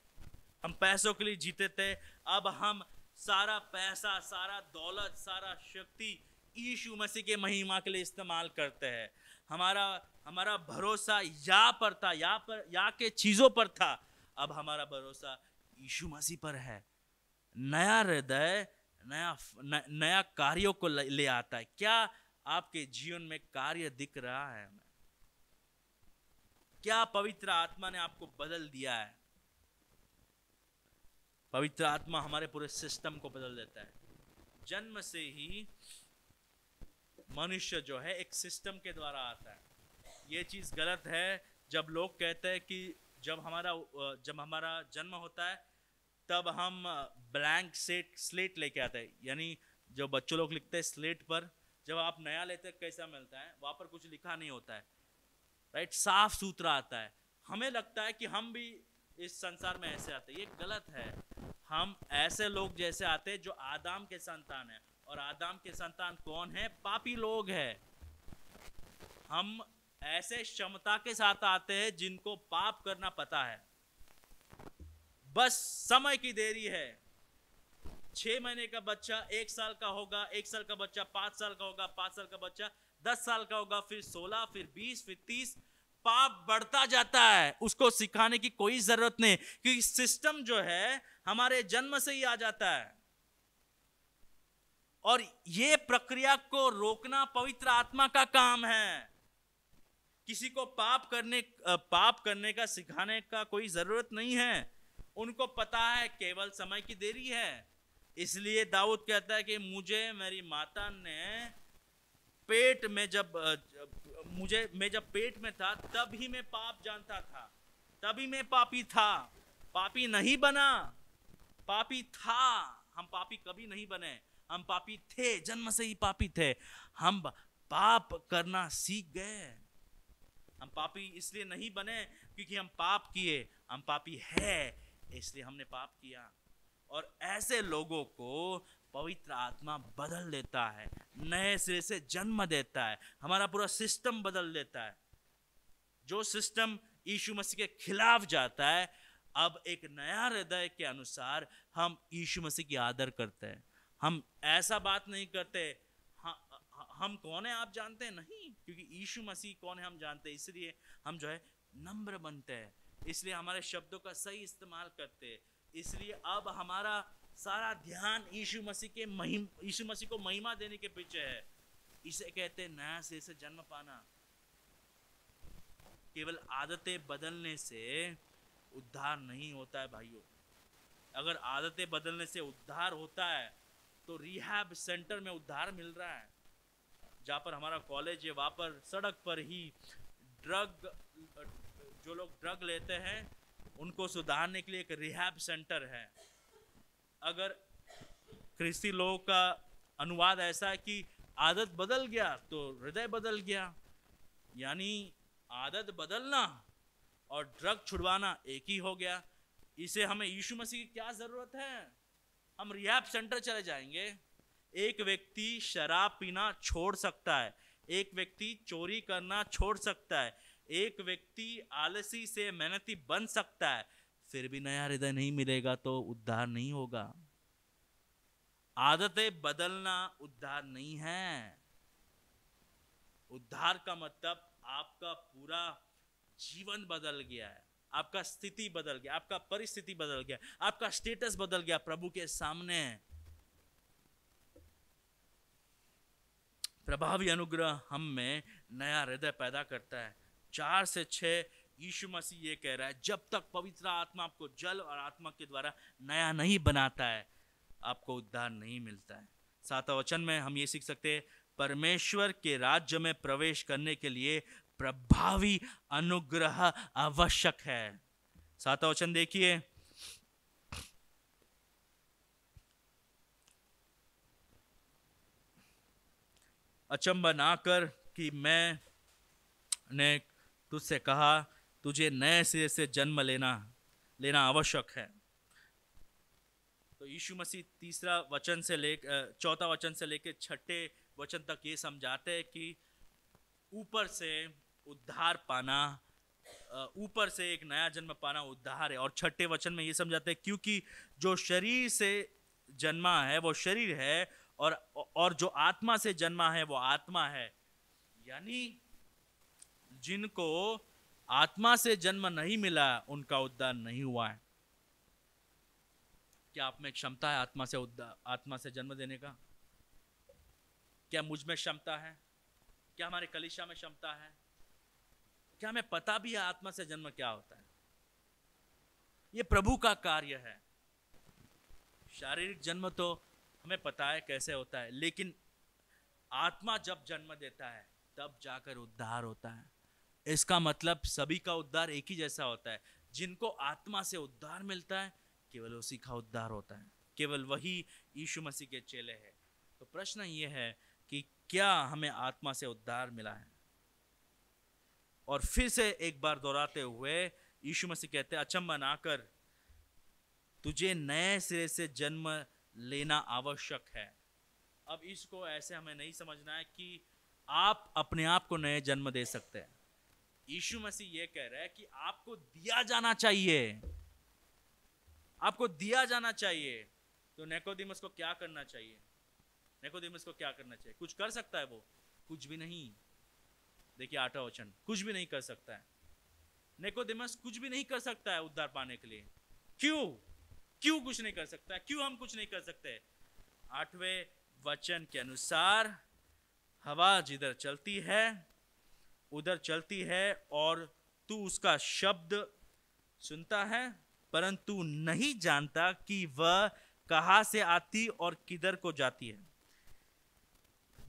[SPEAKER 1] हम पैसों के लिए जीते थे, अब हम सारा पैसा, सारा दौलत, सारा शक्ति यीशु मसीह के महिमा के लिए इस्तेमाल करते हैं। हमारा भरोसा या पर था, या के चीजों पर था, अब हमारा भरोसा यीशु मसीह पर है। नया हृदय नया कार्यों को ले आता है। क्या आपके जीवन में कार्य दिख रहा है? क्या पवित्र आत्मा ने आपको बदल दिया है? पवित्र आत्मा हमारे पूरे सिस्टम को बदल देता है। जन्म से ही मनुष्य जो है एक सिस्टम के द्वारा आता है। ये चीज गलत है जब लोग कहते हैं कि जब हमारा जन्म होता है तब हम ब्लैंक स्लेट लेके आते हैं। यानी जो बच्चों लोग लिखते हैं स्लेट पर, जब आप नया लेते हैं कैसा मिलता है, वहां पर कुछ लिखा नहीं होता है, राइट, साफ सुथरा आता है। हमें लगता है कि हम भी इस संसार में ऐसे आते हैं, ये गलत है। हम ऐसे लोग जैसे आते हैं जो आदम के संतान है, और आदम के संतान कौन है? पापी लोग हैं। हम ऐसे क्षमता के साथ आते हैं जिनको पाप करना पता है, बस समय की देरी है। 6 महीने का बच्चा 1 साल का होगा, 1 साल का बच्चा 5 साल का होगा, 5 साल का बच्चा 10 साल का होगा, फिर 16, फिर 20, फिर 30। पाप बढ़ता जाता है, उसको सिखाने की कोई जरूरत नहीं, क्योंकि सिस्टम जो है हमारे जन्म से ही आ जाता है। और ये प्रक्रिया को रोकना पवित्र आत्मा का काम है। किसी को पाप करने का सिखाने का कोई जरूरत नहीं है। उनको पता है केवल समय की देरी है। इसलिए दाऊद कहता है कि मुझे मेरी माता ने पेट में मैं जब पेट में था तब ही मैं पाप जानता था, तभी मैं पापी था। पापी नहीं बना, पापी था। हम पापी कभी नहीं बने, हम पापी थे, जन्म से ही पापी थे। हम पाप करना सीख गए। हम पापी इसलिए नहीं बने क्योंकि हम पाप किए, हम पापी है इसलिए हमने पाप किया। और ऐसे लोगों को पवित्र आत्मा बदल देता है, नए सिरे से जन्म देता है, हमारा पूरा सिस्टम बदल देता है। जो सिस्टम यीशु मसीह के खिलाफ जाता है, अब एक नया हृदय के अनुसार हम यीशु मसीह की आदर करते हैं। हम ऐसा बात नहीं करते हम कौन है आप जानते हैं, नहीं, क्योंकि यीशु मसीह कौन है हम जानते हैं। इसलिए हम जो है नम्र बनते हैं, इसलिए हमारे शब्दों का सही इस्तेमाल करते हैं। इसलिए अब हमारा सारा ध्यान यीशु मसीह को महिमा देने के पीछे है। इसे कहते हैं नया सिरे से जन्म पाना। केवल आदतें बदलने से उद्धार नहीं होता है भाइयों। अगर आदतें बदलने से उद्धार होता है तो रिहैब सेंटर में उद्धार मिल रहा है। जहाँ पर हमारा कॉलेज है वहाँ पर सड़क पर ही जो लोग ड्रग लेते हैं उनको सुधारने के लिए एक रिहैब सेंटर है। अगर ख्रिस्ती लोगों का अनुवाद ऐसा है कि आदत बदल गया तो हृदय बदल गया, यानी आदत बदलना और ड्रग छुड़वाना एक ही हो गया। इसे हमें यीशु मसीह की क्या जरूरत है? हम रिहैब सेंटर चले जाएंगे। एक व्यक्ति शराब पीना छोड़ सकता है, एक व्यक्ति चोरी करना छोड़ सकता है, एक व्यक्ति आलसी से मेहनती बन सकता है, फिर भी नया हृदय नहीं मिलेगा तो उद्धार नहीं होगा। आदतें बदलना उद्धार नहीं है। उद्धार का मतलब आपका पूरा जीवन बदल गया है, आपका स्थिति बदल गया, आपका परिस्थिति बदल गया, आपका स्टेटस बदल गया प्रभु के सामने। प्रभावी अनुग्रह हम में नया हृदय पैदा करता है। 4 से 6 यीशु मसीह ये कह रहा है, जब तक पवित्र आत्मा आपको जल और आत्मा के द्वारा नया नहीं बनाता है आपको उद्धार नहीं मिलता है। 7वां वचन में हम ये सीख सकते हैं, परमेश्वर के राज्य में प्रवेश करने के लिए प्रभावी अनुग्रह आवश्यक है। 7वां वचन देखिए, अचंभा ना कर कि मैंने तुझसे कहा तुझे नए सिरे से जन्म लेना आवश्यक है। तो यीशु मसीह 4 वचन से लेकर 6 वचन तक ये समझाते हैं कि ऊपर से उद्धार पाना, ऊपर से एक नया जन्म पाना उद्धार है। और 6 वचन में ये समझाते हैं क्योंकि जो शरीर से जन्मा है वो शरीर है और जो आत्मा से जन्मा है वो आत्मा है। यानी जिनको आत्मा से जन्म नहीं मिला उनका उद्धार नहीं हुआ है। क्या आप में क्षमता है आत्मा से जन्म देने का? क्या मुझ में क्षमता है? क्या हमारे कलीसिया में क्षमता है? क्या हमें पता भी है आत्मा से जन्म क्या होता है? ये प्रभु का कार्य है। शारीरिक जन्म तो हमें पता है कैसे होता है, लेकिन आत्मा जब जन्म देता है तब जाकर उद्धार होता है। इसका मतलब सभी का उद्धार एक ही जैसा होता है। जिनको आत्मा से उद्धार मिलता है केवल उसी का उद्धार होता है, केवल वही यीशु मसीह के चेले हैं। तो प्रश्न ये है कि क्या हमें आत्मा से उद्धार मिला है? और फिर से एक बार दोहराते हुए यीशु मसीह कहते हैं, अचंभा ना कर, तुझे नए सिरे से जन्म लेना आवश्यक है। अब इसको ऐसे हमें नहीं समझना है कि आप अपने आप को नए जन्म दे सकते हैं। यीशु मसीह ये कह रहा है कि आपको दिया जाना चाहिए, आपको दिया जाना चाहिए। तो निकोदेमुस को क्या करना चाहिए? निकोदेमुस को क्या करना चाहिए? कुछ कर सकता है वो? कुछ भी नहीं। देखिए 8वां वचन, कुछ भी नहीं कर सकता है। निकोदेमुस कुछ भी नहीं कर सकता है उद्धार पाने के लिए। क्यों? क्यों कुछ नहीं कर सकता है? क्यों हम कुछ नहीं कर सकते? 8वें वचन के अनुसार, हवा जिधर चलती है उधर चलती है और तू उसका शब्द सुनता है, परंतु नहीं जानता कि वह कहां से आती और किधर को जाती है।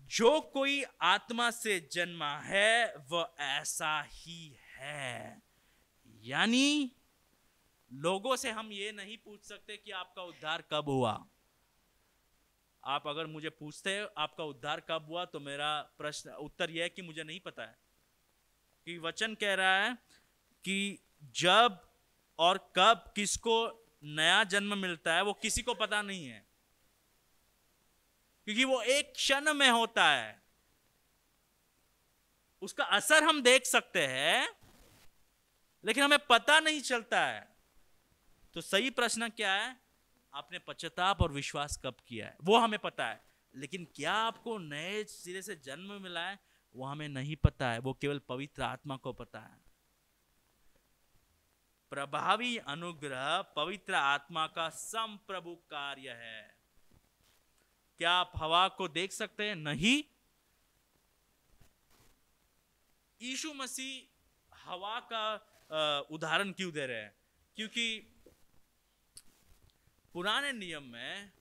[SPEAKER 1] जो कोई आत्मा से जन्मा है वह ऐसा ही है। यानी लोगों से हम ये नहीं पूछ सकते कि आपका उद्धार कब हुआ। आप अगर मुझे पूछते हैं आपका उद्धार कब हुआ, तो मेरा प्रश्न उत्तर यह है कि मुझे नहीं पता है। कि वचन कह रहा है कि जब और कब किसको नया जन्म मिलता है वो किसी को पता नहीं है, क्योंकि वो एक क्षण में होता है। उसका असर हम देख सकते हैं लेकिन हमें पता नहीं चलता है। तो सही प्रश्न क्या है? आपने पश्चाताप और विश्वास कब किया है वो हमें पता है, लेकिन क्या आपको नए सिरे से जन्म मिला है वो हमें नहीं पता है। वो केवल पवित्र आत्मा को पता है। प्रभावी अनुग्रह पवित्र आत्मा का संप्रभु कार्य है। क्या आप हवा को देख सकते हैं? नहीं। यीशु मसीह हवा का उदाहरण क्यों दे रहे हैं? क्योंकि पुराने नियम में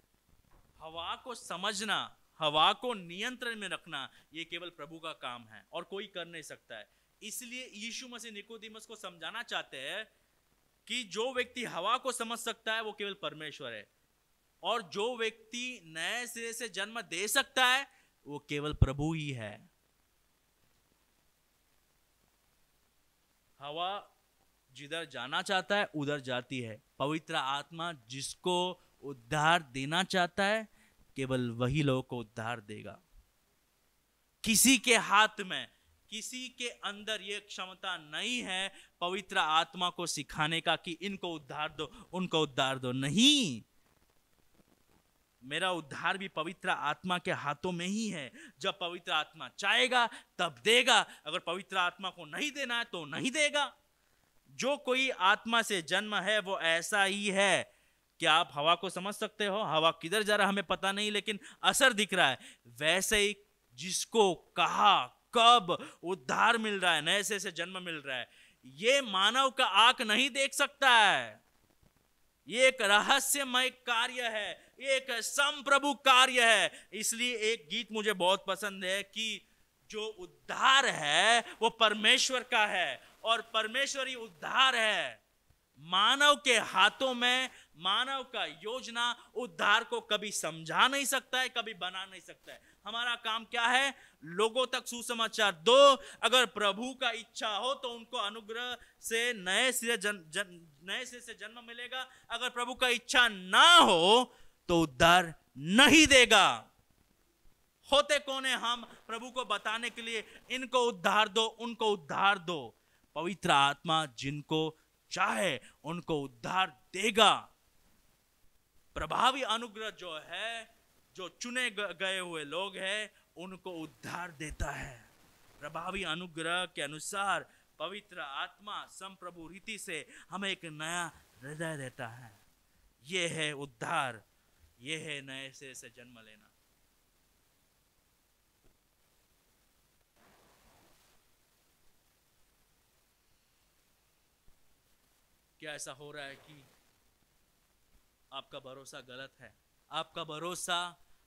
[SPEAKER 1] हवा को समझना, हवा को नियंत्रण में रखना, यह केवल प्रभु का काम है और कोई कर नहीं सकता है। इसलिए यीशु मसीह निकोदेमुस को समझाना चाहते हैं कि जो व्यक्ति हवा को समझ सकता है वो केवल परमेश्वर है, और जो व्यक्ति नए सिरे से जन्म दे सकता है वो केवल प्रभु ही है। हवा जिधर जाना चाहता है उधर जाती है। पवित्र आत्मा जिसको उद्धार देना चाहता है केवल वही लोगों को उद्धार देगा। किसी के हाथ में, किसी के अंदर यह क्षमता नहीं है पवित्र आत्मा को सिखाने का कि इनको उद्धार दो, उनको उद्धार दो। नहीं, मेरा उद्धार भी पवित्र आत्मा के हाथों में ही है। जब पवित्र आत्मा चाहेगा तब देगा, अगर पवित्र आत्मा को नहीं देना है तो नहीं देगा। जो कोई आत्मा से जन्म है वो ऐसा ही है। क्या आप हवा को समझ सकते हो? हवा किधर जा रहा है हमें पता नहीं, लेकिन असर दिख रहा है। वैसे ही जिसको कहा कब उद्धार मिल रहा है, नए से जन्म मिल रहा है, ये मानव का आंख नहीं देख सकता है। ये एक रहस्यमय कार्य है, एक संप्रभु कार्य है। इसलिए एक गीत मुझे बहुत पसंद है कि जो उद्धार है वो परमेश्वर का है और परमेश्वरी उद्धार है। मानव के हाथों में मानव का योजना उद्धार को कभी समझा नहीं सकता है, कभी बना नहीं सकता है। हमारा काम क्या है? लोगों तक सुसमाचार दो। अगर प्रभु का इच्छा हो तो उनको अनुग्रह से नए सिरे से जन्म मिलेगा। अगर प्रभु का इच्छा ना हो तो उद्धार नहीं देगा। होते कौन है हम प्रभु को बताने के लिए इनको उद्धार दो, उनको उद्धार दो? पवित्र आत्मा जिनको चाहे उनको उद्धार देगा। प्रभावी अनुग्रह जो है, जो चुने गए हुए लोग हैं उनको उद्धार देता है। प्रभावी अनुग्रह के अनुसार पवित्र आत्मा संप्रभु रीति से हमें एक नया हृदय देता है। यह है उद्धार, यह है नए से जन्म लेना। क्या ऐसा हो रहा है कि आपका भरोसा गलत है? आपका भरोसा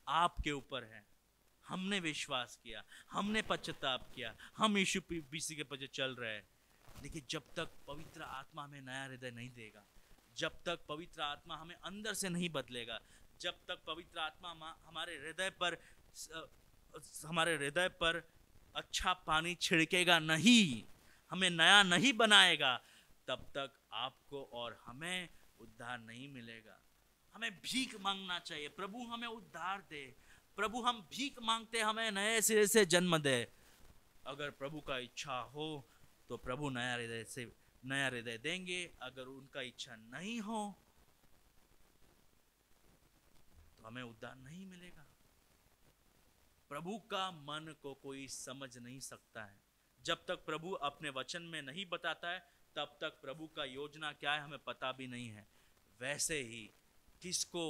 [SPEAKER 1] आपके ऊपर है। हमने विश्वास किया, हमने पश्चाताप किया, हम यीशु मसीह के पीछे चल रहे हैं। देखिए, जब तक पवित्र आत्मा हमें नया हृदय नहीं देगा, जब तक पवित्र आत्मा हमें अंदर से नहीं बदलेगा, जब तक पवित्र आत्मा हमारे हृदय पर अच्छा पानी छिड़केगा नहीं, हमें नया नहीं बनाएगा, तब तक आपको और हमें उद्धार नहीं मिलेगा। हमें भीख मांगना चाहिए, प्रभु हमें उद्धार दे। प्रभु, हम भीख मांगते, हमें नए सिरे से जन्म दे। अगर प्रभु का इच्छा हो तो प्रभु नया हृदय देंगे। अगर उनका इच्छा नहीं हो तो हमें उद्धार नहीं मिलेगा। प्रभु का मन को कोई समझ नहीं सकता है। जब तक प्रभु अपने वचन में नहीं बताता है, तब तक प्रभु का योजना क्या है हमें पता भी नहीं है। वैसे ही किसको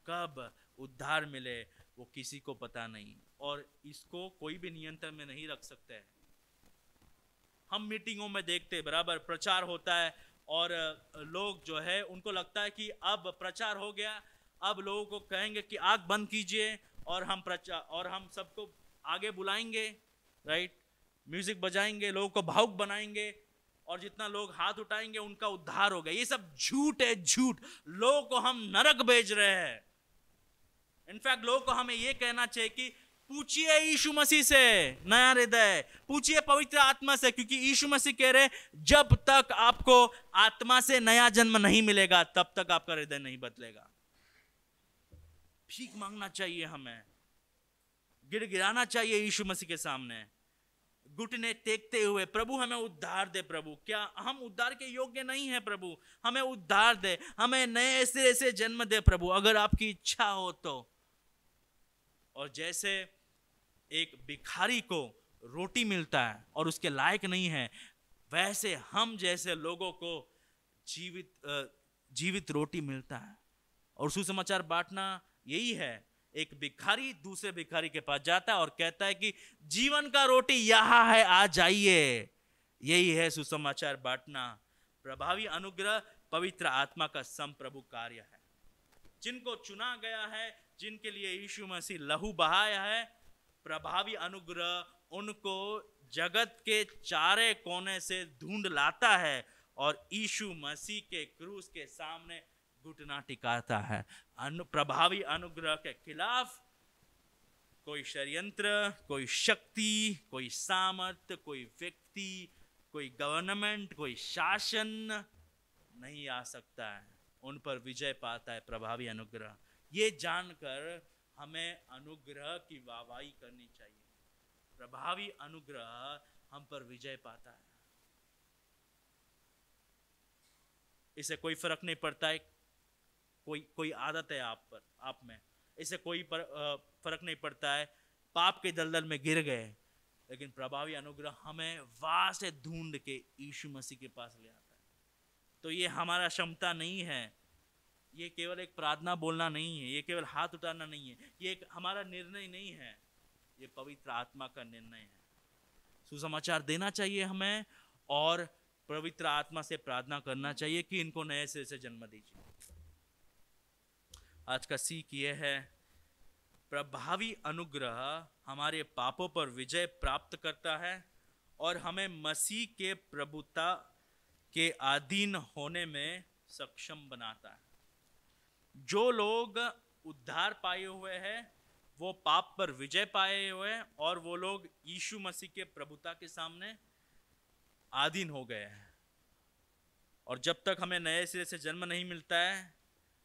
[SPEAKER 1] कब उद्धार मिले वो किसी को पता नहीं, और इसको कोई भी नियंत्रण में नहीं रख सकते हैं। हम मीटिंगों में देखते बराबर प्रचार होता है और लोग जो है उनको लगता है कि अब प्रचार हो गया, अब लोगों को कहेंगे कि आग बंद कीजिए और हम सबको आगे बुलाएंगे, राइट, म्यूजिक बजाएंगे, लोगों को भावुक बनाएंगे और जितना लोग हाथ उठाएंगे उनका उद्धार हो गया। ये सब झूठ है, झूठ। लोगों को हम नरक भेज रहे हैं। इनफैक्ट लोगों को हमें यह कहना चाहिए कि पूछिए यीशु मसीह से नया हृदय, पूछिए पवित्र आत्मा से, क्योंकि यीशु मसीह कह रहे जब तक आपको आत्मा से नया जन्म नहीं मिलेगा तब तक आपका हृदय नहीं बदलेगा। भीख मांगना चाहिए, हमें गिड़गिड़ाना चाहिए यीशु मसीह के सामने, घुटने टेकते हुए, प्रभु हमें उद्धार दे। प्रभु, क्या हम उद्धार के योग्य नहीं है? प्रभु हमें उद्धार दे, हमें नए सिरे से जन्म दे प्रभु, अगर आपकी इच्छा हो तो। और जैसे एक भिखारी को रोटी मिलता है और उसके लायक नहीं है, वैसे हम जैसे लोगों को जीवित रोटी मिलता है। और सुसमाचार बांटना यही है। एक भिखारी दूसरे भिखारी के पास जाता है और कहता है कि जीवन का रोटी यहां है, आ जाइए। यही है सुसमाचार बांटना। प्रभावी अनुग्रह पवित्र आत्मा का संप्रभु कार्य है। जिनको चुना गया है, जिनके लिए यीशु मसीह लहू बहाया है, प्रभावी अनुग्रह उनको जगत के चारे कोने से ढूंढ लाता है और यीशु मसीह के क्रूस के सामने घुटना टिकाता है। प्रभावी अनुग्रह के खिलाफ कोई षड्यंत्र, कोई शक्ति, कोई सामर्थ, कोई व्यक्ति, कोई गवर्नमेंट, कोई शासन नहीं आ सकता है। उन पर विजय पाता है प्रभावी अनुग्रह। ये जानकर हमें अनुग्रह की वाहवाही करनी चाहिए। प्रभावी अनुग्रह हम पर विजय पाता है। इसे कोई फर्क नहीं पड़ता है कोई आदत है आप में, इसे कोई फर्क नहीं पड़ता है पाप के दलदल में गिर गए, लेकिन प्रभावी अनुग्रह हमें वहां से ढूंढ के यीशु मसीह के पास ले आता है। तो ये हमारा क्षमता नहीं है, ये केवल एक प्रार्थना बोलना नहीं है, ये केवल हाथ उठाना नहीं है, ये एक हमारा निर्णय नहीं है, ये पवित्र आत्मा का निर्णय है। सुसमाचार देना चाहिए हमें और पवित्र आत्मा से प्रार्थना करना चाहिए कि इनको नए सिरे से जन्म दीजिए। आज का सीख यह है, प्रभावी अनुग्रह हमारे पापों पर विजय प्राप्त करता है और हमें मसीह के प्रभुता के अधीन होने में सक्षम बनाता है। जो लोग उद्धार पाए हुए हैं वो पाप पर विजय पाए हुए हैं और वो लोग यीशु मसीह के प्रभुता के सामने अधीन हो गए हैं। और जब तक हमें नए सिरे से जन्म नहीं मिलता है,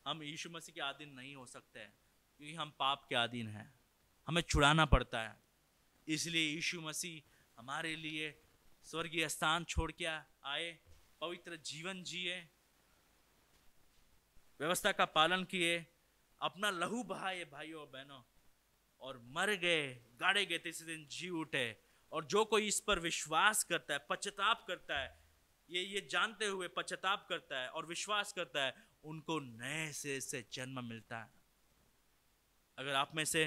[SPEAKER 1] हम यीशु मसीह के अधीन नहीं हो सकते हैं, क्योंकि हम पाप के अधीन हैं। हमें छुड़ाना पड़ता है। इसलिए यीशु मसीह हमारे लिए स्वर्गीय स्थान छोड़ के आए, पवित्र जीवन जिए, व्यवस्था का पालन किए, अपना लहू बहाए भाइयों बहनों, और मर गए, गाड़े गए, तीसरे दिन जी उठे। और जो कोई इस पर विश्वास करता है, पश्चाताप करता है, ये जानते हुए पश्चाताप करता है और विश्वास करता है, उनको नए सिरे से जन्म मिलता है। अगर आप में से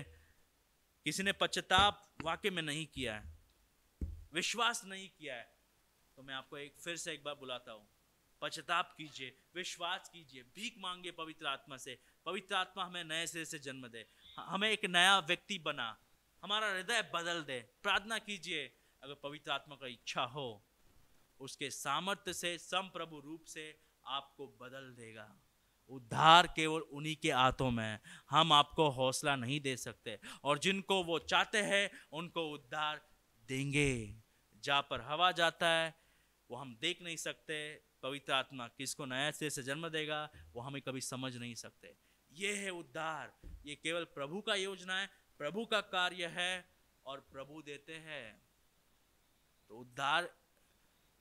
[SPEAKER 1] किसी ने पश्चाताप वाकई में नहीं किया है, विश्वास नहीं किया है, तो मैं आपको फिर से एक बार बुलाता हूं, पश्चाताप कीजिए, विश्वास कीजिए, भीख मांगिए पवित्र आत्मा से। पवित्र आत्मा हमें नए सिरे से जन्म दे, हमें एक नया व्यक्ति बना, हमारा हृदय बदल दे। प्रार्थना कीजिए, अगर पवित्र आत्मा का इच्छा हो, उसके सामर्थ्य से संप्रभु रूप से आपको बदल देगा। उद्धार केवल उन्हीं के हाथों में है, हम आपको हौसला नहीं दे सकते, और जिनको वो चाहते हैं उनको उद्धार देंगे। जहाँ पर हवा जाता है वो हम देख नहीं सकते, पवित्र आत्मा किसको नया सिरे से जन्म देगा वो हमें कभी समझ नहीं सकते। ये है उद्धार, ये केवल प्रभु का योजना है, प्रभु का कार्य है, और प्रभु देते हैं। तो उद्धार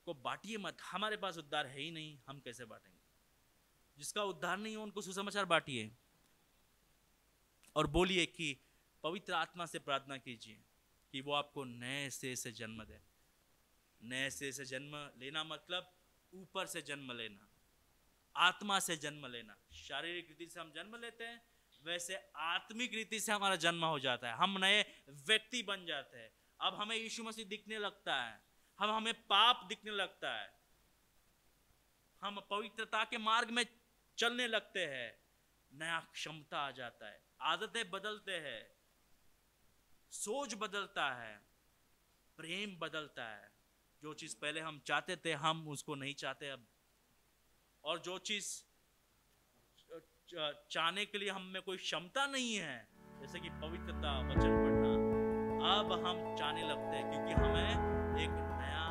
[SPEAKER 1] को बांटिए मत। हमारे पास उद्धार है ही नहीं, हम कैसे बांटेंगे? जिसका उद्धार नहीं हो उनको सुसमाचार बांटिए, और बोलिए कि पवित्र आत्मा से प्रार्थना कीजिए कि वो आपको नए सिरे से जन्म दे। नए सिरे से जन्म लेना मतलब ऊपर से जन्म लेना, आत्मा से जन्म लेना। शारीरिक रीति से हम जन्म लेते हैं, वैसे आत्मिक रीति से हमारा जन्म हो जाता है, हम नए व्यक्ति बन जाते हैं। अब हमें यीशु मसीह दिखने लगता है, हमें पाप दिखने लगता है, हम पवित्रता के मार्ग में चलने लगते हैं, नया क्षमता आ जाता है, आदतें बदलते हैं, सोच बदलता है, प्रेम बदलता है। जो चीज पहले हम चाहते थे हम उसको नहीं चाहते अब, और जो चीज चाहने के लिए हम में कोई क्षमता नहीं है, जैसे कि पवित्रता, वचन पढ़ना, अब हम चाहने लगते हैं, क्योंकि हमें एक नया